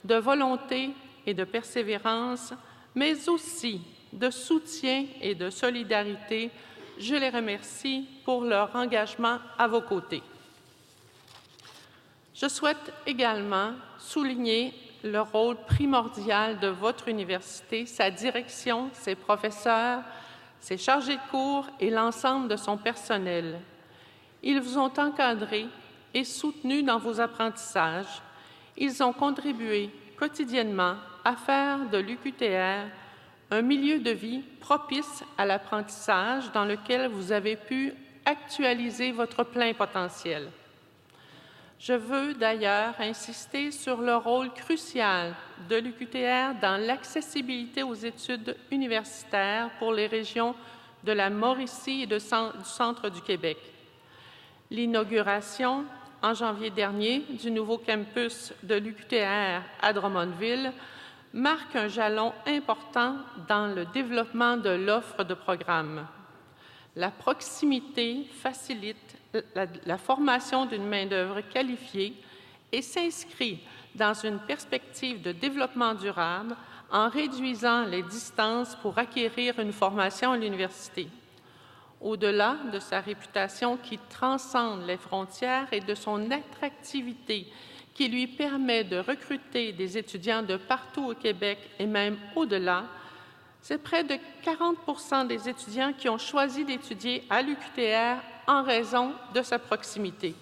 D: de volonté et de persévérance, mais aussi de soutien et de solidarité. Je les remercie pour leur engagement à vos côtés. Je souhaite également souligner le rôle primordial de votre université, sa direction, ses professeurs, ses chargés de cours et l'ensemble de son personnel. Ils vous ont encadré et soutenu dans vos apprentissages. Ils ont contribué quotidiennement à faire de l'UQTR un milieu de vie propice à l'apprentissage dans lequel vous avez pu actualiser votre plein potentiel. Je veux d'ailleurs insister sur le rôle crucial de l'UQTR dans l'accessibilité aux études universitaires pour les régions de la Mauricie et du centre du Québec. L'inauguration, en janvier dernier, du nouveau campus de l'UQTR à Drummondville marque un jalon important dans le développement de l'offre de programmes. La proximité facilite la formation d'une main-d'œuvre qualifiée et s'inscrit dans une perspective de développement durable en réduisant les distances pour acquérir une formation à l'université. Au-delà de sa réputation qui transcende les frontières et de son attractivité qui lui permet de recruter des étudiants de partout au Québec et même au-delà, c'est près de 40 % des étudiants qui ont choisi d'étudier à l'UQTR en raison de sa proximité.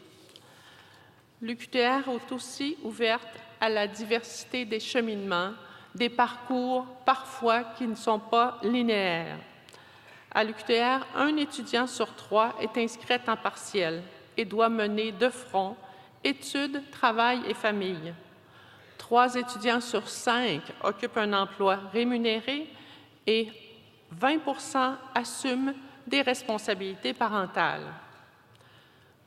D: L'UQTR est aussi ouverte à la diversité des cheminements, des parcours parfois qui ne sont pas linéaires. À l'UQTR, un étudiant sur 3 est inscrit à temps partiel et doit mener de front études, travail et famille. 3 étudiants sur 5 occupent un emploi rémunéré et 20 % assument des responsabilités parentales.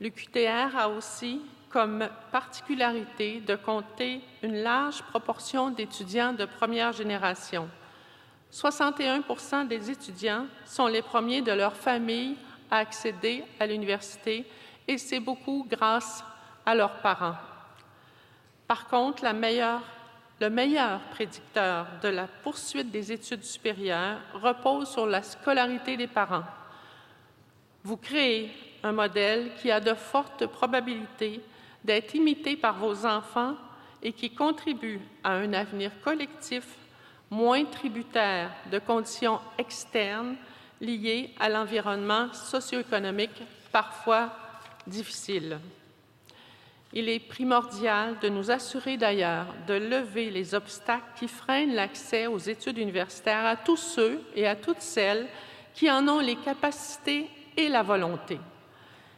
D: L'UQTR a aussi comme particularité de compter une large proportion d'étudiants de première génération. 61 % des étudiants sont les premiers de leur famille à accéder à l'université et c'est beaucoup grâce à leurs parents. Par contre, le meilleur prédicteur de la poursuite des études supérieures repose sur la scolarité des parents. Vous créez un modèle qui a de fortes probabilités d'être imité par vos enfants et qui contribue à un avenir collectif moins tributaire de conditions externes liées à l'environnement socio-économique parfois difficile. Il est primordial de nous assurer d'ailleurs de lever les obstacles qui freinent l'accès aux études universitaires à tous ceux et à toutes celles qui en ont les capacités et la volonté.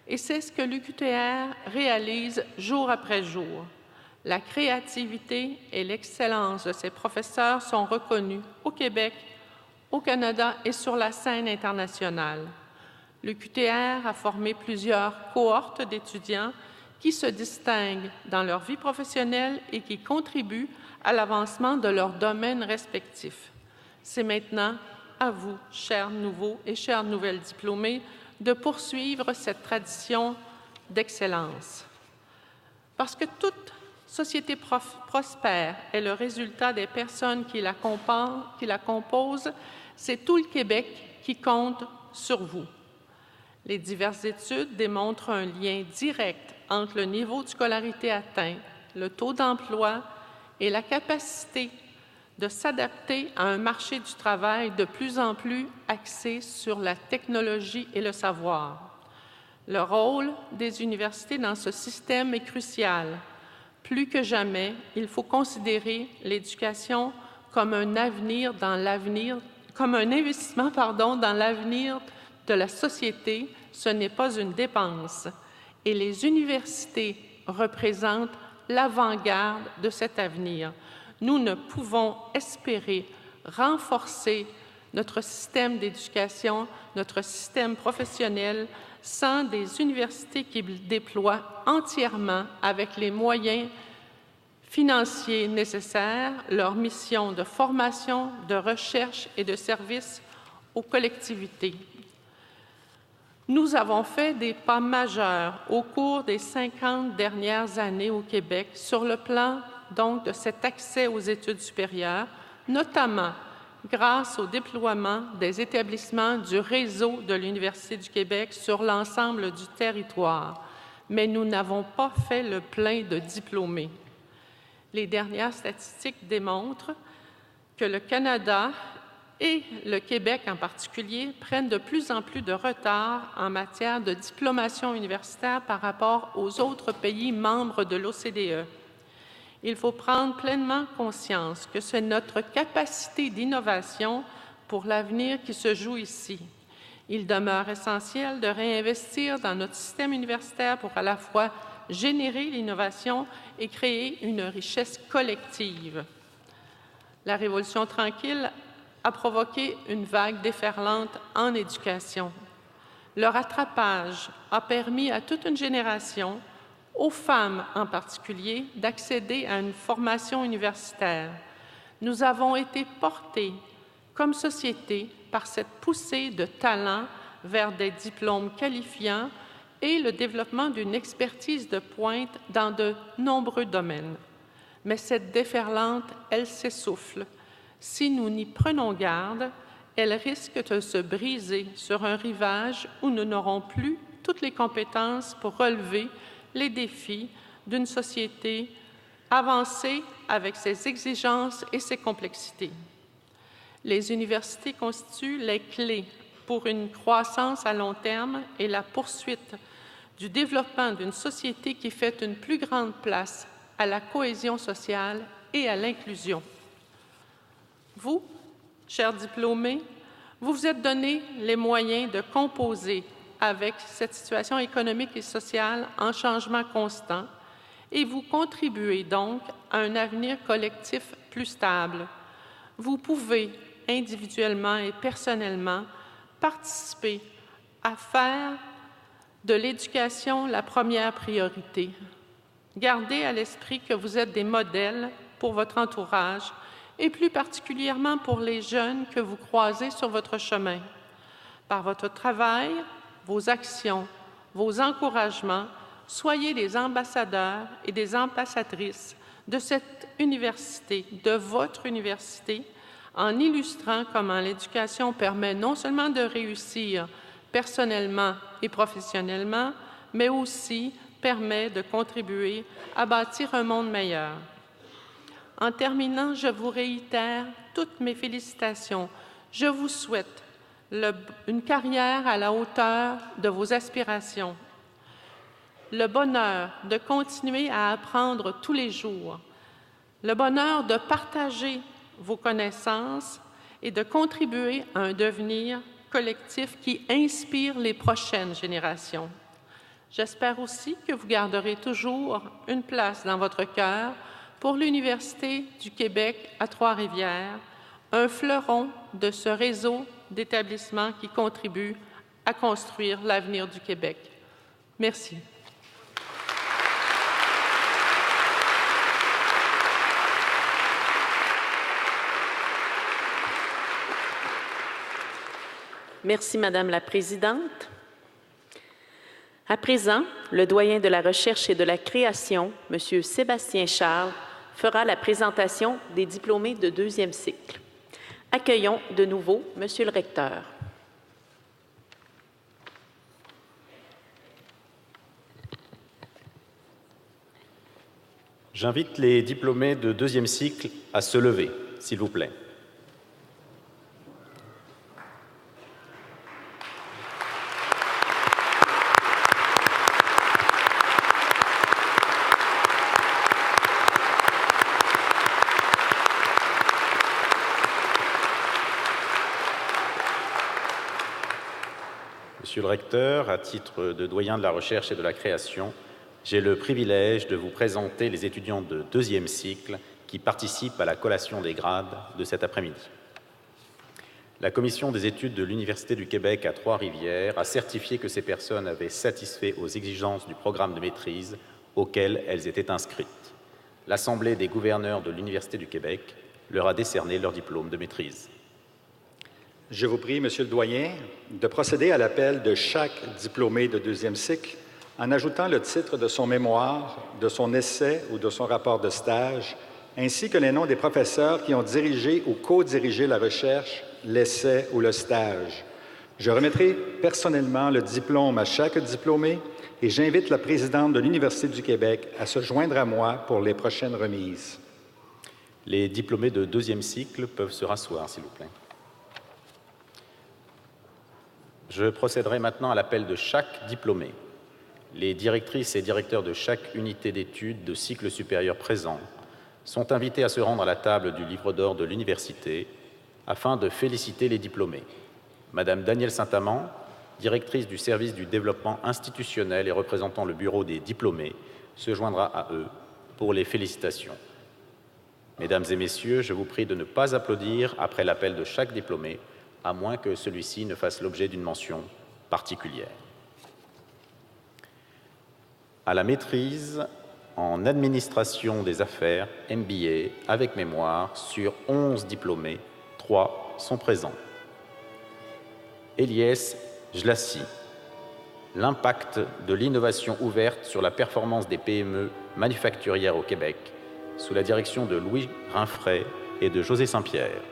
D: Et c'est ce que l'UQTR réalise jour après jour. La créativité et l'excellence de ses professeurs sont reconnues au Québec, au Canada et sur la scène internationale. L'UQTR a formé plusieurs cohortes d'étudiants qui se distinguent dans leur vie professionnelle et qui contribuent à l'avancement de leurs domaines respectifs. C'est maintenant à vous, chers nouveaux et chères nouvelles diplômés, de poursuivre cette tradition d'excellence. Parce que toute société prospère est le résultat des personnes qui la composent, c'est tout le Québec qui compte sur vous. Les diverses études démontrent un lien direct entre le niveau de scolarité atteint, le taux d'emploi et la capacité de s'adapter à un marché du travail de plus en plus axé sur la technologie et le savoir. Le rôle des universités dans ce système est crucial. Plus que jamais, il faut considérer l'éducation comme un investissement dans l'avenir de la société. Ce n'est pas une dépense. Et les universités représentent l'avant-garde de cet avenir. Nous ne pouvons espérer renforcer notre système d'éducation, notre système professionnel, sans des universités qui déploient entièrement, avec les moyens financiers nécessaires, leur mission de formation, de recherche et de service aux collectivités. Nous avons fait des pas majeurs au cours des 50 dernières années au Québec sur le plan donc de cet accès aux études supérieures, notamment grâce au déploiement des établissements du réseau de l'Université du Québec sur l'ensemble du territoire. Mais nous n'avons pas fait le plein de diplômés. Les dernières statistiques démontrent que le Canada et le Québec en particulier prennent de plus en plus de retard en matière de diplomation universitaire par rapport aux autres pays membres de l'OCDE. Il faut prendre pleinement conscience que c'est notre capacité d'innovation pour l'avenir qui se joue ici. Il demeure essentiel de réinvestir dans notre système universitaire pour à la fois générer l'innovation et créer une richesse collective. La Révolution tranquille a provoqué une vague déferlante en éducation. Le rattrapage a permis à toute une génération, aux femmes en particulier, d'accéder à une formation universitaire. Nous avons été portés, comme société, par cette poussée de talent vers des diplômes qualifiants et le développement d'une expertise de pointe dans de nombreux domaines. Mais cette déferlante, elle s'essouffle. Si nous n'y prenons garde, elle risque de se briser sur un rivage où nous n'aurons plus toutes les compétences pour relever les défis d'une société avancée avec ses exigences et ses complexités. Les universités constituent les clés pour une croissance à long terme et la poursuite du développement d'une société qui fait une plus grande place à la cohésion sociale et à l'inclusion. Vous, chers diplômés, vous vous êtes donné les moyens de composer avec cette situation économique et sociale en changement constant et vous contribuez donc à un avenir collectif plus stable. Vous pouvez, individuellement et personnellement, participer à faire de l'éducation la première priorité. Gardez à l'esprit que vous êtes des modèles pour votre entourage et plus particulièrement pour les jeunes que vous croisez sur votre chemin. Par votre travail, vos actions, vos encouragements, soyez des ambassadeurs et des ambassadrices de cette université, de votre université, en illustrant comment l'éducation permet non seulement de réussir personnellement et professionnellement, mais aussi permet de contribuer à bâtir un monde meilleur. En terminant, je vous réitère toutes mes félicitations. Je vous souhaite une carrière à la hauteur de vos aspirations, le bonheur de continuer à apprendre tous les jours, le bonheur de partager vos connaissances et de contribuer à un devenir collectif qui inspire les prochaines générations. J'espère aussi que vous garderez toujours une place dans votre cœur pour l'Université du Québec à Trois-Rivières, un fleuron de ce réseau d'établissements qui contribuent à construire l'avenir du Québec. Merci.
A: Merci, Madame la Présidente. À présent, le doyen de la recherche et de la création, M. Sébastien Charles, fera la présentation des diplômés de deuxième cycle. Accueillons de nouveau M. le recteur.
E: J'invite les diplômés de deuxième cycle à se lever, s'il vous plaît. Monsieur le recteur, à titre de doyen de la recherche et de la création, j'ai le privilège de vous présenter les étudiants de deuxième cycle qui participent à la collation des grades de cet après-midi. La commission des études de l'Université du Québec à Trois-Rivières a certifié que ces personnes avaient satisfait aux exigences du programme de maîtrise auquel elles étaient inscrites. L'Assemblée des gouverneurs de l'Université du Québec leur a décerné leur diplôme de maîtrise.
B: Je vous prie, Monsieur le doyen, de procéder à l'appel de chaque diplômé de deuxième cycle en ajoutant le titre de son mémoire, de son essai ou de son rapport de stage, ainsi que les noms des professeurs qui ont dirigé ou co-dirigé la recherche, l'essai ou le stage. Je remettrai personnellement le diplôme à chaque diplômé et j'invite la présidente de l'Université du Québec à se joindre à moi pour les prochaines remises.
E: Les diplômés de deuxième cycle peuvent se rasseoir, s'il vous plaît. Je procéderai maintenant à l'appel de chaque diplômé. Les directrices et directeurs de chaque unité d'études de cycle supérieur présent sont invités à se rendre à la table du livre d'or de l'université afin de féliciter les diplômés. Madame Danielle Saint-Amand, directrice du service du développement institutionnel et représentant le bureau des diplômés, se joindra à eux pour les félicitations. Mesdames et messieurs, je vous prie de ne pas applaudir après l'appel de chaque diplômé, à moins que celui-ci ne fasse l'objet d'une mention particulière. À la maîtrise en administration des affaires, MBA, avec mémoire, sur 11 diplômés, 3 sont présents. Eliès Jlassi, l'impact de l'innovation ouverte sur la performance des PME manufacturières au Québec, sous la direction de Louis Rinfray et de José Saint-Pierre.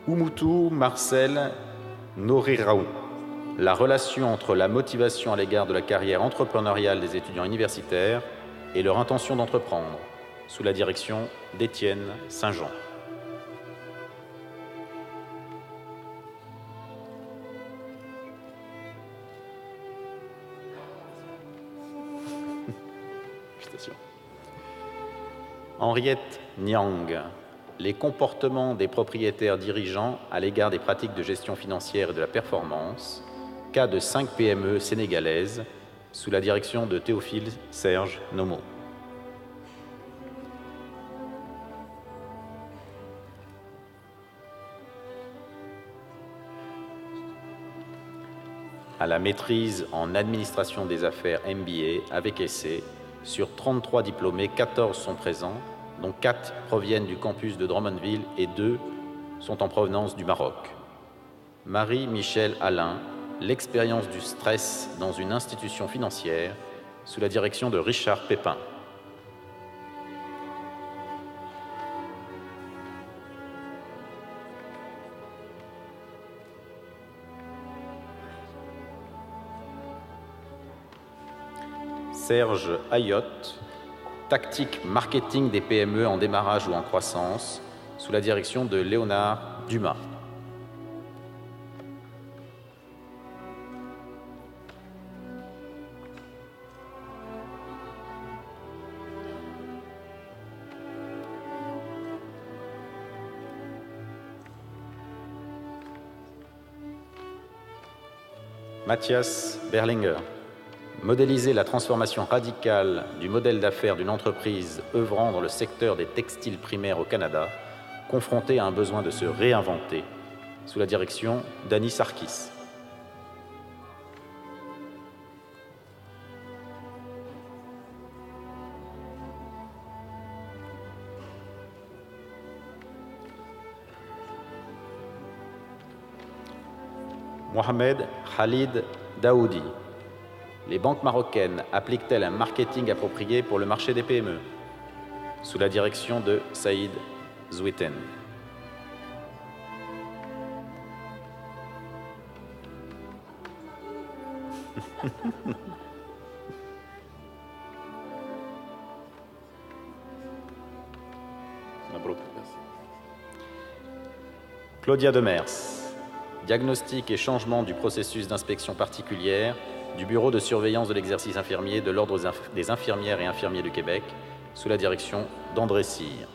E: Oumoutou Marcel Noriraou, la relation entre la motivation à l'égard de la carrière entrepreneuriale des étudiants universitaires et leur intention d'entreprendre, sous la direction d'Étienne Saint-Jean. Henriette Niang, les comportements des propriétaires dirigeants à l'égard des pratiques de gestion financière et de la performance, cas de 5 PME sénégalaises, sous la direction de Théophile Serge Nomo. À la maîtrise en administration des affaires MBA avec essai, sur 33 diplômés, 14 sont présents, dont 4 proviennent du campus de Drummondville et 2 sont en provenance du Maroc. Marie-Michel Alain, l'expérience du stress dans une institution financière, sous la direction de Richard Pépin. Serge Ayotte, tactique marketing des PME en démarrage ou en croissance, sous la direction de Léonard Dumas. Mathias Berlinger, modéliser la transformation radicale du modèle d'affaires d'une entreprise œuvrant dans le secteur des textiles primaires au Canada, confrontée à un besoin de se réinventer, sous la direction d'Annie Sarkis. Mohamed Khalid Daoudi. Les banques marocaines appliquent-elles un marketing approprié pour le marché des PME? Sous la direction de Saïd Zouiten. Claudia Demers, diagnostic et changement du processus d'inspection particulière du Bureau de surveillance de l'exercice infirmier de l'Ordre des infirmières et infirmiers du Québec, sous la direction d'André Cyr.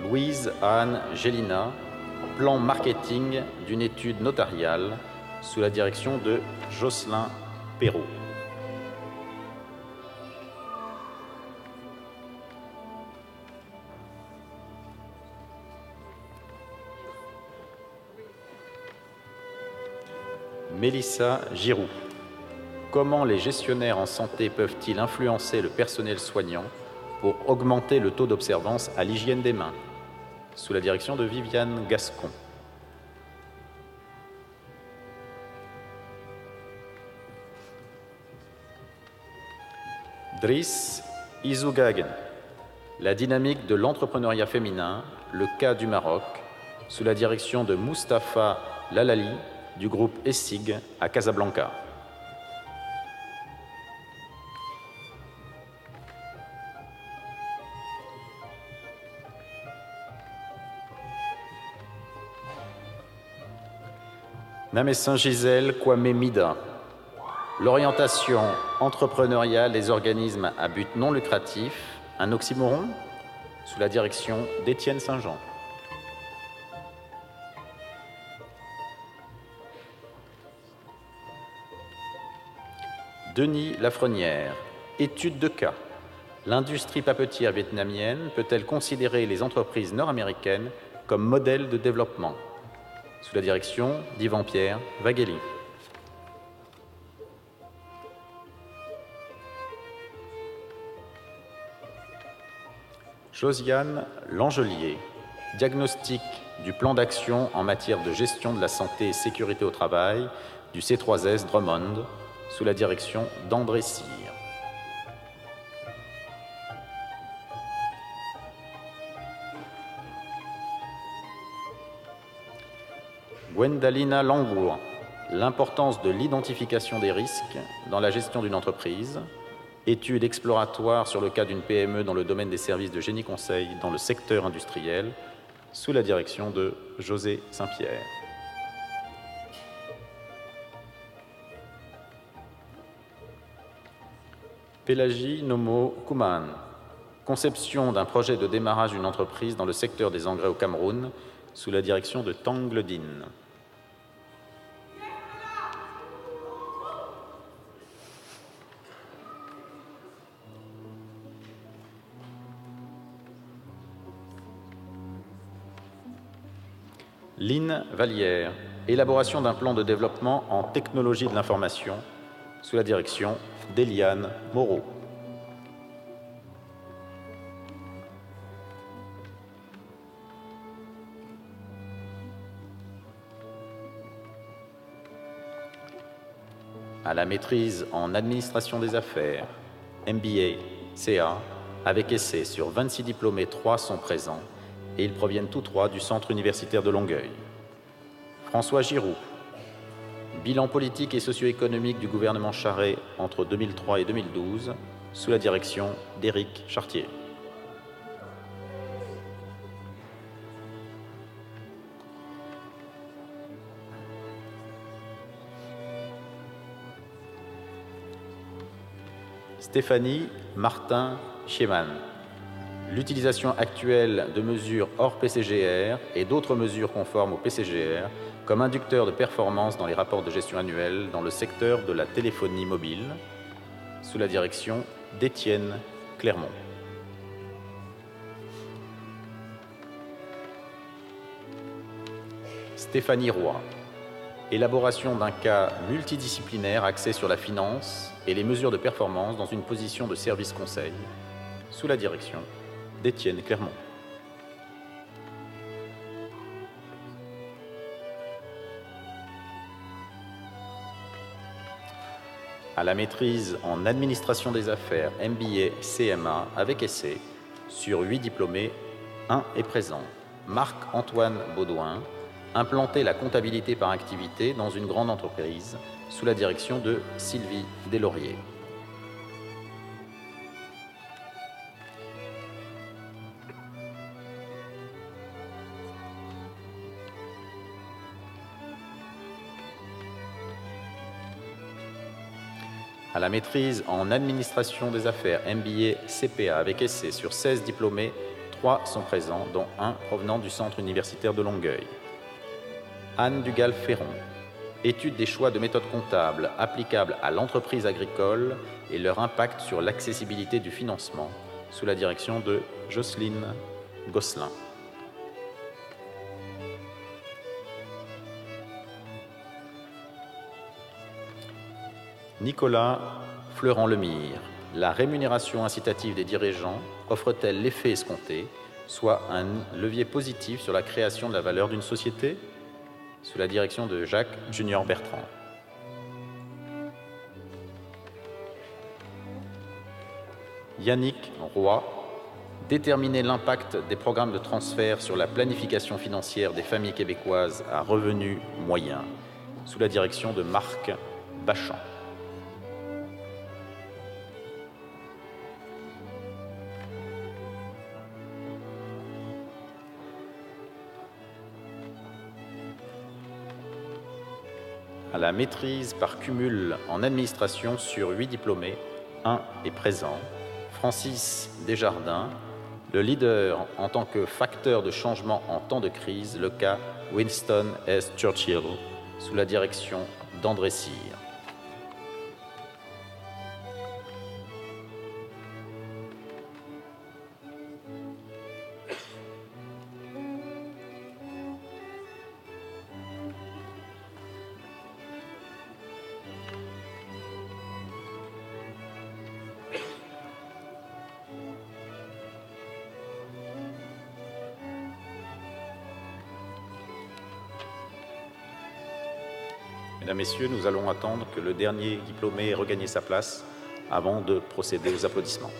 E: Louise Anne Gélina, plan marketing d'une étude notariale, sous la direction de Jocelyn Perrault. Mélissa Giroux. Comment les gestionnaires en santé peuvent-ils influencer le personnel soignant pour augmenter le taux d'observance à l'hygiène des mains? Sous la direction de Viviane Gascon. Driss Izougagen. La dynamique de l'entrepreneuriat féminin, le cas du Maroc, sous la direction de Mustapha Lalali, du groupe Essig à Casablanca. Namessin Gisèle Kwame Mida. L'orientation entrepreneuriale des organismes à but non lucratif, un oxymoron, sous la direction d'Étienne Saint-Jean. Denis Lafrenière, étude de cas. L'industrie papetière vietnamienne peut-elle considérer les entreprises nord-américaines comme modèle de développement? Sous la direction d'Yvan-Pierre Vaguely. Josiane Langelier, diagnostic du plan d'action en matière de gestion de la santé et sécurité au travail du C3S Drummond, sous la direction d'André Cyr. Gwendalina Langour, l'importance de l'identification des risques dans la gestion d'une entreprise, étude exploratoire sur le cas d'une PME dans le domaine des services de génie conseil dans le secteur industriel, sous la direction de José Saint-Pierre. Pélagie Nomo Kouman, conception d'un projet de démarrage d'une entreprise dans le secteur des engrais au Cameroun, sous la direction de Tang Le Din. Lynn Vallière, élaboration d'un plan de développement en technologie de l'information, sous la direction d'Eliane Moreau. À la maîtrise en administration des affaires, MBA, CA, avec essai sur 26 diplômés, 3 sont présents et ils proviennent tous 3 du Centre universitaire de Longueuil. François Giroux, bilan politique et socio-économique du gouvernement Charest entre 2003 et 2012, sous la direction d'Éric Chartier. Stéphanie Martin Schiemann. L'utilisation actuelle de mesures hors PCGR et d'autres mesures conformes au PCGR comme inducteur de performance dans les rapports de gestion annuels dans le secteur de la téléphonie mobile, sous la direction d'Étienne Clermont. Stéphanie Roy. Élaboration d'un cas multidisciplinaire axé sur la finance et les mesures de performance dans une position de service conseil, sous la direction d'Étienne Clermont. À la maîtrise en administration des affaires, MBA, CMA, avec essai, sur 8 diplômés, 1 est présent. Marc-Antoine Baudouin, implanter la comptabilité par activité dans une grande entreprise sous la direction de Sylvie Deslauriers. À la maîtrise en administration des affaires, MBA, CPA avec essai sur 16 diplômés, 3 sont présents, dont un provenant du Centre universitaire de Longueuil. Anne Dugal-Ferron, étude des choix de méthodes comptables applicables à l'entreprise agricole et leur impact sur l'accessibilité du financement, sous la direction de Jocelyne Gosselin. Nicolas Fleurant-Lemire, la rémunération incitative des dirigeants offre-t-elle l'effet escompté, soit un levier positif sur la création de la valeur d'une société, sous la direction de Jacques Junior Bertrand. Yannick Roy, déterminer l'impact des programmes de transfert sur la planification financière des familles québécoises à revenus moyens, sous la direction de Marc Bachan. À la maîtrise par cumul en administration sur 8 diplômés, 1 est présent. Francis Desjardins, le leader en tant que facteur de changement en temps de crise, le cas Winston S. Churchill, sous la direction d'André Cyr. Mesdames, Messieurs, nous allons attendre que le dernier diplômé ait regagné sa place avant de procéder aux applaudissements.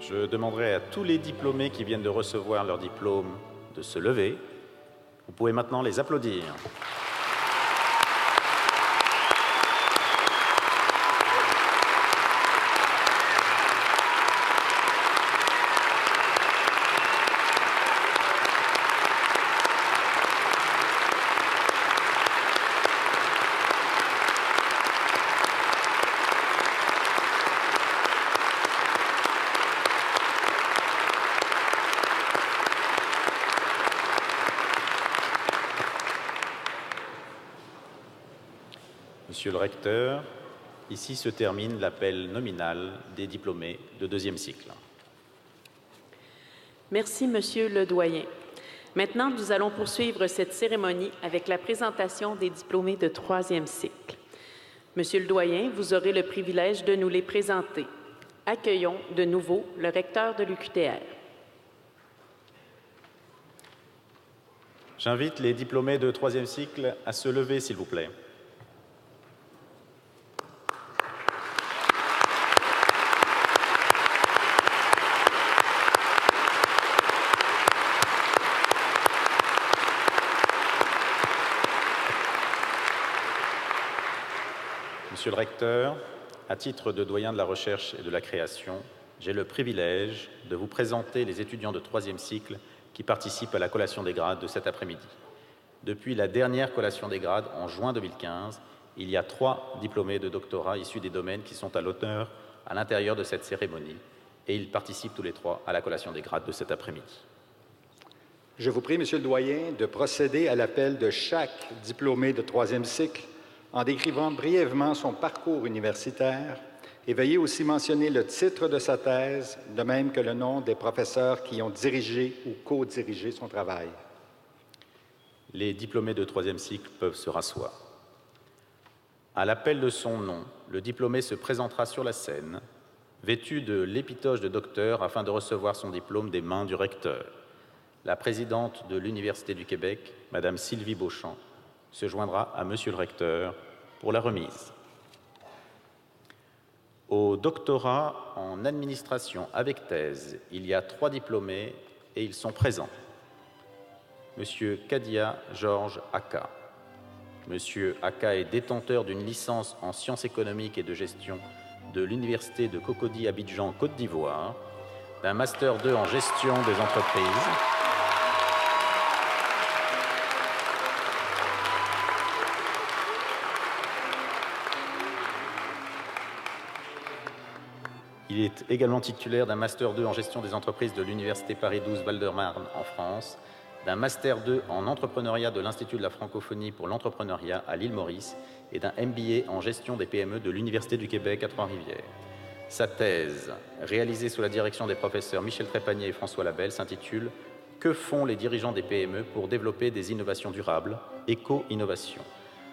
E: Je demanderai à tous les diplômés qui viennent de recevoir leur diplôme de se lever. Vous pouvez maintenant les applaudir. Monsieur le recteur, ici se termine l'appel nominal des diplômés de deuxième cycle.
A: Merci, Monsieur le doyen. Maintenant, nous allons poursuivre cette cérémonie avec la présentation des diplômés de troisième cycle. Monsieur le doyen, vous aurez le privilège de nous les présenter. Accueillons de nouveau le recteur de l'UQTR.
E: J'invite les diplômés de troisième cycle à se lever, s'il vous plaît. Monsieur le recteur, à titre de doyen de la recherche et de la création, j'ai le privilège de vous présenter les étudiants de troisième cycle qui participent à la collation des grades de cet après-midi. Depuis la dernière collation des grades, en juin 2015, il y a 3 diplômés de doctorat issus des domaines qui sont à l'honneur à l'intérieur de cette cérémonie, et ils participent tous les 3 à la collation des grades de cet après-midi.
B: Je vous prie, Monsieur le doyen, de procéder à l'appel de chaque diplômé de troisième cycle en décrivant brièvement son parcours universitaire et veuillez aussi mentionner le titre de sa thèse, de même que le nom des professeurs qui ont dirigé ou co-dirigé son travail.
E: Les diplômés de troisième cycle peuvent se rasseoir. À l'appel de son nom, le diplômé se présentera sur la scène, vêtu de l'épitoge de docteur afin de recevoir son diplôme des mains du recteur. La présidente de l'Université du Québec, Mme Sylvie Beauchamp, se joindra à Monsieur le recteur pour la remise. Au doctorat en administration avec thèse, il y a 3 diplômés et ils sont présents. Monsieur Kadia Georges Aka. Monsieur Aka est détenteur d'une licence en sciences économiques et de gestion de l'Université de Cocody Abidjan, Côte d'Ivoire, d'un Master 2 en gestion des entreprises, il est également titulaire d'un Master 2 en gestion des entreprises de l'Université Paris 12 Val-de-Marne en France, d'un Master 2 en entrepreneuriat de l'Institut de la francophonie pour l'entrepreneuriat à l'île Maurice et d'un MBA en gestion des PME de l'Université du Québec à Trois-Rivières. Sa thèse, réalisée sous la direction des professeurs Michel Trépanier et François Labelle, s'intitule « Que font les dirigeants des PME pour développer des innovations durables, éco-innovation ».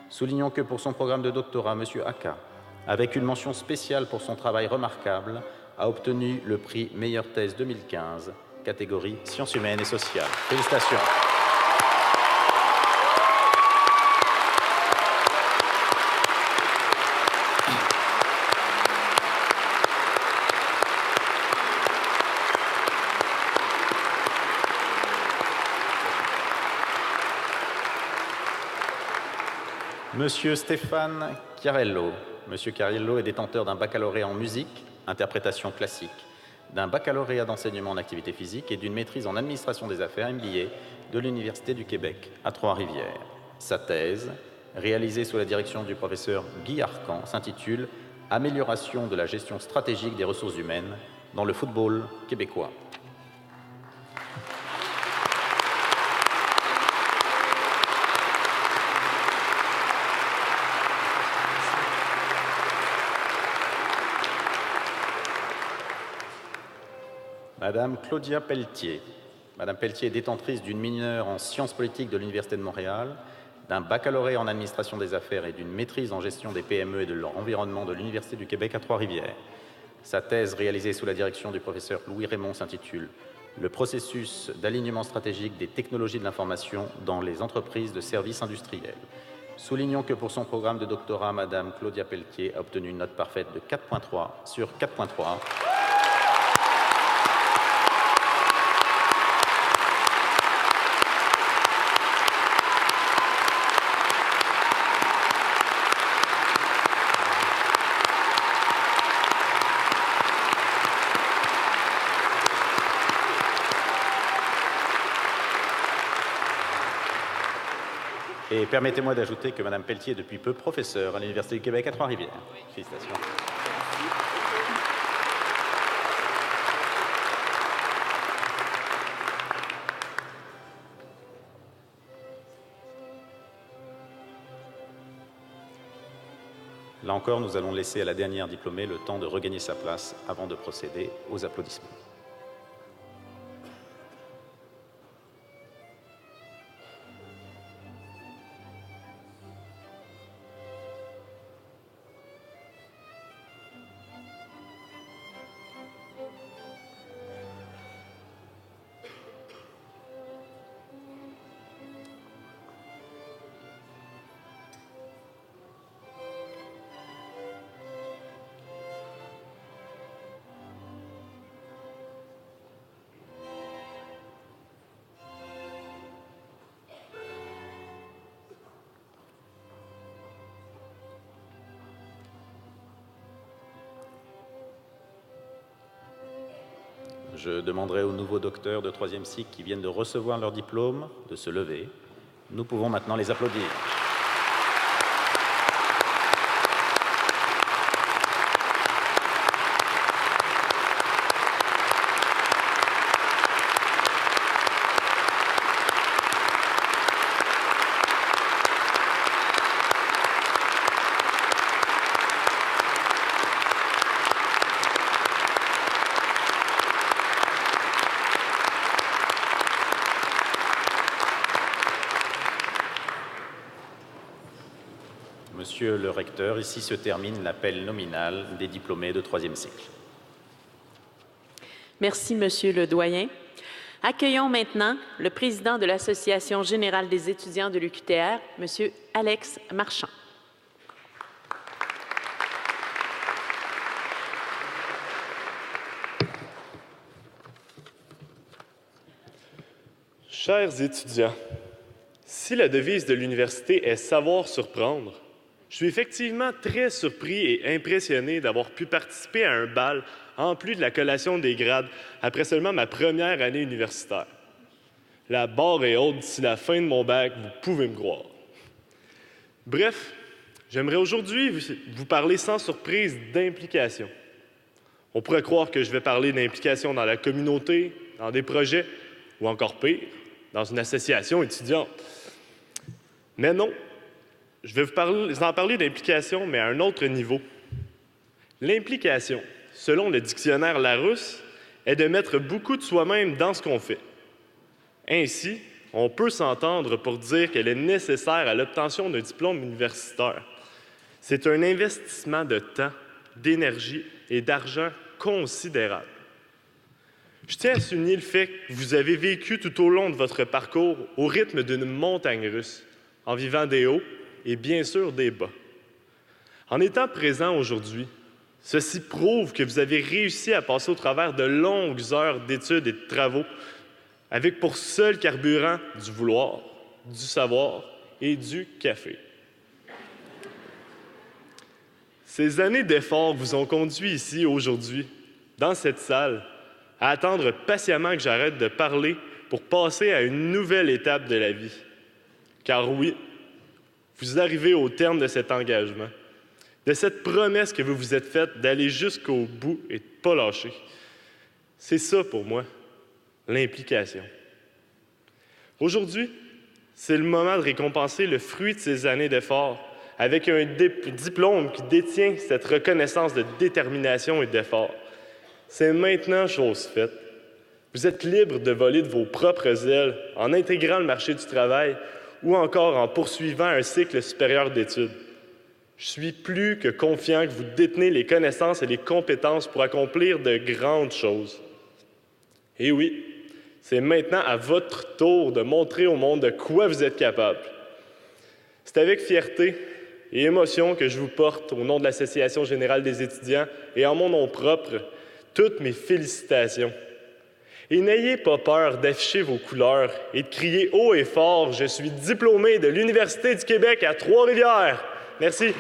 E: Soulignons que pour son programme de doctorat, M. Aka, avec une mention spéciale pour son travail remarquable, a obtenu le prix Meilleure thèse 2015, catégorie sciences humaines et sociales. Félicitations. Monsieur Stéphane Chiarello. Monsieur Chiarello est détenteur d'un baccalauréat en musique, interprétation classique, d'un baccalauréat d'enseignement en activité physique et d'une maîtrise en administration des affaires MBA de l'Université du Québec à Trois-Rivières. Sa thèse, réalisée sous la direction du professeur Guy Arcan, s'intitule « Amélioration de la gestion stratégique des ressources humaines dans le football québécois ». Madame Claudia Pelletier. Madame Pelletier est détentrice d'une mineure en sciences politiques de l'Université de Montréal, d'un baccalauréat en administration des affaires et d'une maîtrise en gestion des PME et de leur environnement de l'Université du Québec à Trois-Rivières. Sa thèse, réalisée sous la direction du professeur Louis Raymond, s'intitule « Le processus d'alignement stratégique des technologies de l'information dans les entreprises de services industriels ». Soulignons que pour son programme de doctorat, Madame Claudia Pelletier a obtenu une note parfaite de 4.3 sur 4.3. Et permettez-moi d'ajouter que Mme Pelletier est depuis peu professeure à l'Université du Québec à Trois-Rivières. Félicitations. Là encore, nous allons laisser à la dernière diplômée le temps de regagner sa place avant de procéder aux applaudissements. Je demanderai aux nouveaux docteurs de troisième cycle qui viennent de recevoir leur diplôme de se lever. Nous pouvons maintenant les applaudir. Monsieur le recteur, ici se termine l'appel nominal des diplômés de troisième cycle.
A: Merci, Monsieur le doyen. Accueillons maintenant le président de l'Association générale des étudiants de l'UQTR, Monsieur Alex Marchand.
F: Chers étudiants, si la devise de l'université est « savoir surprendre », je suis effectivement très surpris et impressionné d'avoir pu participer à un bal en plus de la collation des grades après seulement ma première année universitaire. La barre est haute d'ici la fin de mon bac, vous pouvez me croire. Bref, j'aimerais aujourd'hui vous parler sans surprise d'implication. On pourrait croire que je vais parler d'implication dans la communauté, dans des projets, ou encore pire, dans une association étudiante. Mais non, je vais vous en parler d'implication, mais à un autre niveau. L'implication, selon le dictionnaire Larousse, est de mettre beaucoup de soi-même dans ce qu'on fait. Ainsi, on peut s'entendre pour dire qu'elle est nécessaire à l'obtention d'un diplôme universitaire. C'est un investissement de temps, d'énergie et d'argent considérable. Je tiens à souligner le fait que vous avez vécu tout au long de votre parcours au rythme d'une montagne russe, en vivant des hauts et bien sûr des bas. En étant présent aujourd'hui, ceci prouve que vous avez réussi à passer au travers de longues heures d'études et de travaux, avec pour seul carburant du vouloir, du savoir et du café. Ces années d'efforts vous ont conduit ici aujourd'hui, dans cette salle, à attendre patiemment que j'arrête de parler pour passer à une nouvelle étape de la vie. Car oui, vous arrivez au terme de cet engagement, de cette promesse que vous vous êtes faite d'aller jusqu'au bout et de ne pas lâcher. C'est ça pour moi, l'implication. Aujourd'hui, c'est le moment de récompenser le fruit de ces années d'efforts avec un diplôme qui détient cette reconnaissance de détermination et d'effort. C'est maintenant chose faite. Vous êtes libre de voler de vos propres ailes en intégrant le marché du travail ou encore en poursuivant un cycle supérieur d'études. Je suis plus que confiant que vous détenez les connaissances et les compétences pour accomplir de grandes choses. Et oui, c'est maintenant à votre tour de montrer au monde de quoi vous êtes capable. C'est avec fierté et émotion que je vous porte, au nom de l'Association générale des étudiants et en mon nom propre, toutes mes félicitations. Et n'ayez pas peur d'afficher vos couleurs et de crier haut et fort « Je suis diplômé de l'Université du Québec à Trois-Rivières ». Merci.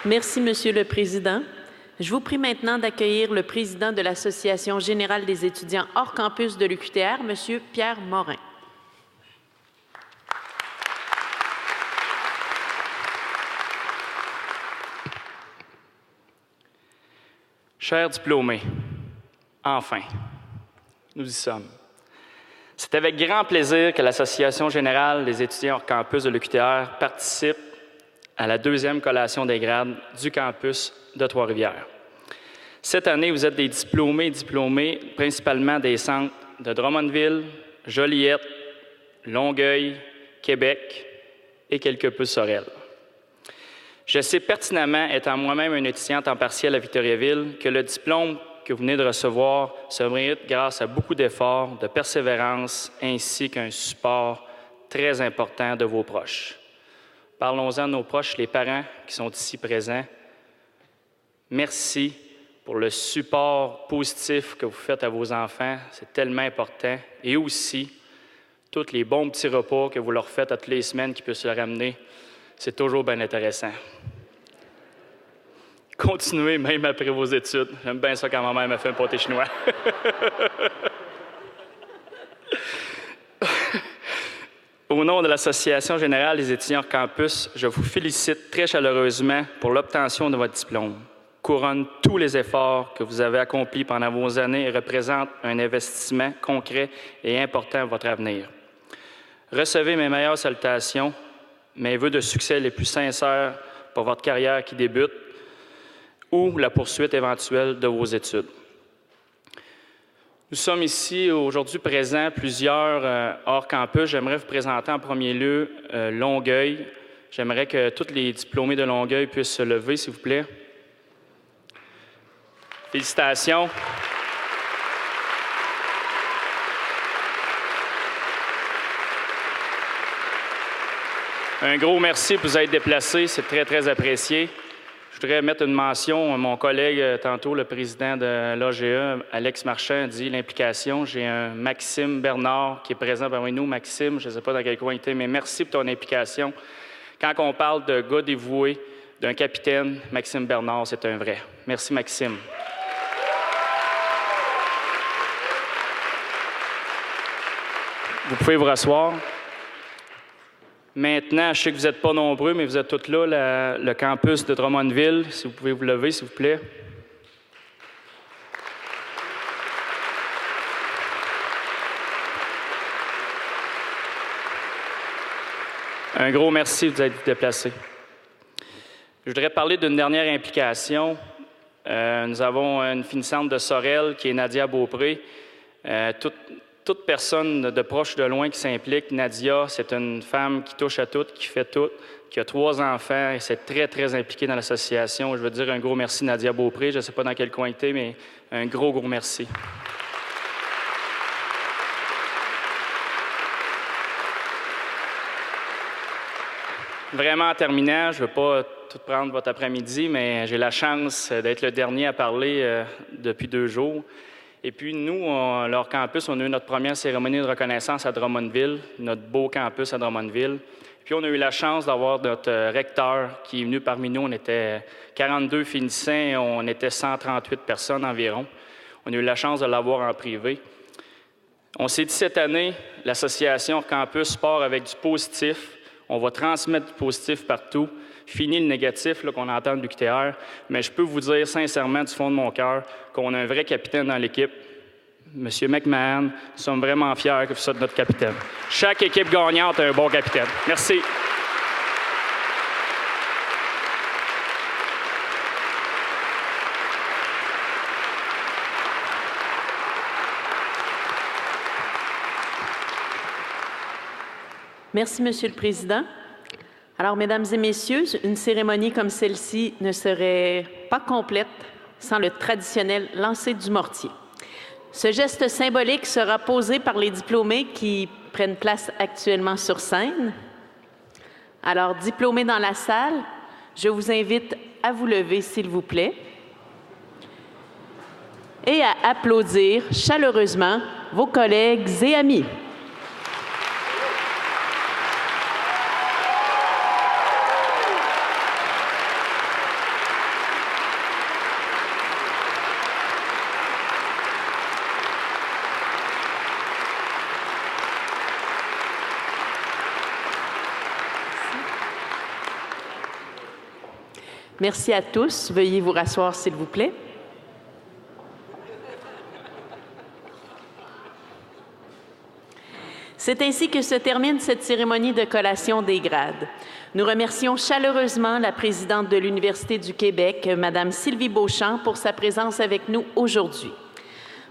A: Merci, Monsieur le Président. Je vous prie maintenant d'accueillir le président de l'Association générale des étudiants hors campus de l'UQTR, Monsieur Pierre Morin.
G: Chers diplômés, enfin, nous y sommes. C'est avec grand plaisir que l'Association générale des étudiants hors campus de l'UQTR participe à la deuxième collation des grades du campus de Trois-Rivières. Cette année, vous êtes des diplômés principalement des centres de Drummondville, Joliette, Longueuil, Québec et quelque peu Sorel. Je sais pertinemment, étant moi-même une étudiante en partiel à Victoriaville, que le diplôme que vous venez de recevoir se mérite grâce à beaucoup d'efforts, de persévérance, ainsi qu'un support très important de vos proches. Parlons-en de nos proches, les parents qui sont ici présents. Merci pour le support positif que vous faites à vos enfants, c'est tellement important. Et aussi, tous les bons petits repas que vous leur faites à toutes les semaines qui peuvent se leur amener, c'est toujours bien intéressant. Continuez même après vos études. J'aime bien ça quand ma mère m'a fait un pâté chinois. Au nom de l'Association générale des étudiants hors campus, je vous félicite très chaleureusement pour l'obtention de votre diplôme. Couronne tous les efforts que vous avez accomplis pendant vos années et représente un investissement concret et important à votre avenir. Recevez mes meilleures salutations, mes vœux de succès les plus sincères pour votre carrière qui débute ou la poursuite éventuelle de vos études. Nous sommes ici aujourd'hui présents, plusieurs hors campus. J'aimerais vous présenter en premier lieu Longueuil. J'aimerais que tous les diplômés de Longueuil puissent se lever, s'il vous plaît. Félicitations. Un gros merci pour vous être déplacés, c'est très, très apprécié. Je voudrais mettre une mention, mon collègue, tantôt le président de l'AGE, Alex Marchand, dit l'implication. J'ai un Maxime Bernard qui est présent parmi nous. Maxime, je ne sais pas dans quel coin il était, mais merci pour ton implication. Quand on parle de gars dévoués, d'un capitaine, Maxime Bernard, c'est un vrai. Merci, Maxime. Vous pouvez vous rasseoir. Maintenant, je sais que vous n'êtes pas nombreux, mais vous êtes tous là, le campus de Drummondville. Si vous pouvez vous lever, s'il vous plaît. Un gros merci de vous être déplacés. Je voudrais parler d'une dernière implication. Nous avons une finissante de Sorel qui est Nadia Beaupré. Toute personne de proche ou de loin qui s'implique, Nadia, c'est une femme qui touche à tout, qui fait tout, qui a 3 enfants et c'est très, très impliquée dans l'association. Je veux dire un gros merci, Nadia Beaupré. Je ne sais pas dans quel coin tu es, mais un gros, gros merci. Vraiment, en terminant, je ne veux pas tout prendre votre après-midi, mais j'ai la chance d'être le dernier à parler depuis 2 jours. Et puis, nous, leur campus, on a eu notre première cérémonie de reconnaissance à Drummondville, notre beau campus à Drummondville. Puis, on a eu la chance d'avoir notre recteur qui est venu parmi nous. On était 42 finissants et on était 138 personnes environ. On a eu la chance de l'avoir en privé. On s'est dit cette année, l'association Campus part avec du positif. On va transmettre du positif partout. Fini le négatif qu'on entend de l'UQTR, mais je peux vous dire sincèrement du fond de mon cœur qu'on a un vrai capitaine dans l'équipe. M. McMahon, nous sommes vraiment fiers que vous soyez notre capitaine. Chaque équipe gagnante a un bon capitaine. Merci.
A: Merci, Monsieur le Président. Alors, Mesdames et Messieurs, une cérémonie comme celle-ci ne serait pas complète sans le traditionnel lancer du mortier. Ce geste symbolique sera posé par les diplômés qui prennent place actuellement sur scène. Alors, diplômés dans la salle, je vous invite à vous lever, s'il vous plaît, et à applaudir chaleureusement vos collègues et amis. Merci à tous. Veuillez vous rasseoir, s'il vous plaît. C'est ainsi que se termine cette cérémonie de collation des grades. Nous remercions chaleureusement la présidente de l'Université du Québec, Mme Sylvie Beauchamp, pour sa présence avec nous aujourd'hui.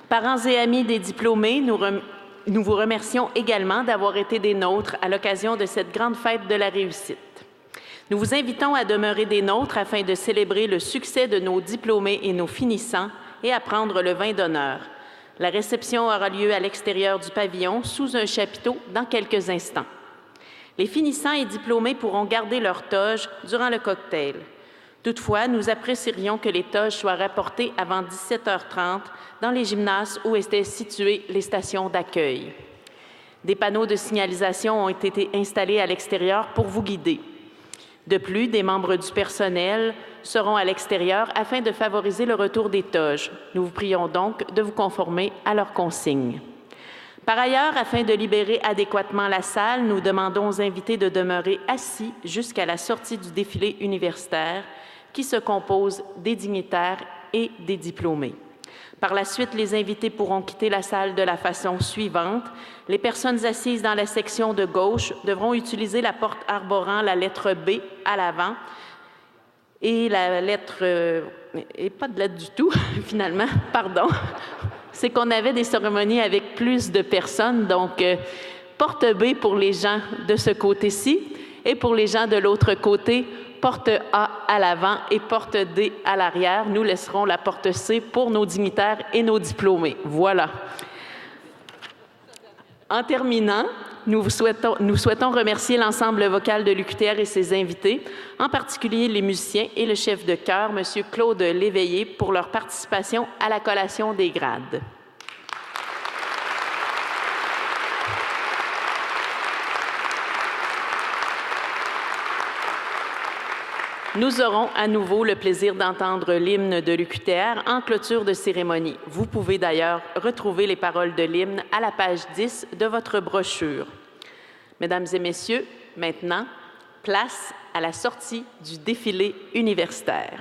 A: Parents et amis des diplômés, nous vous remercions également d'avoir été des nôtres à l'occasion de cette grande fête de la réussite. Nous vous invitons à demeurer des nôtres afin de célébrer le succès de nos diplômés et nos finissants et à prendre le vin d'honneur. La réception aura lieu à l'extérieur du pavillon, sous un chapiteau, dans quelques instants. Les finissants et diplômés pourront garder leur toge durant le cocktail. Toutefois, nous apprécierions que les toges soient rapportées avant 17h30 dans les gymnases où étaient situées les stations d'accueil. Des panneaux de signalisation ont été installés à l'extérieur pour vous guider. De plus, des membres du personnel seront à l'extérieur afin de favoriser le retour des toges. Nous vous prions donc de vous conformer à leurs consignes. Par ailleurs, afin de libérer adéquatement la salle, nous demandons aux invités de demeurer assis jusqu'à la sortie du défilé universitaire qui se compose des dignitaires et des diplômés. Par la suite, les invités pourront quitter la salle de la façon suivante. Les personnes assises dans la section de gauche devront utiliser la porte arborant la lettre B à l'avant et la lettre... et pas de lettre du tout, finalement, pardon. c'est qu'on avait des cérémonies avec plus de personnes. Donc, porte B pour les gens de ce côté-ci et pour les gens de l'autre côté, porte A à l'avant et porte D à l'arrière. Nous laisserons la porte C pour nos dignitaires et nos diplômés. Voilà. En terminant, nous souhaitons remercier l'ensemble vocal de l'UQTR et ses invités, en particulier les musiciens et le chef de chœur, M. Claude Léveillé, pour leur participation à la collation des grades. Nous aurons à nouveau le plaisir d'entendre l'hymne de l'UQTR en clôture de cérémonie. Vous pouvez d'ailleurs retrouver les paroles de l'hymne à la page 10 de votre brochure. Mesdames et messieurs, maintenant, place à la sortie du défilé universitaire.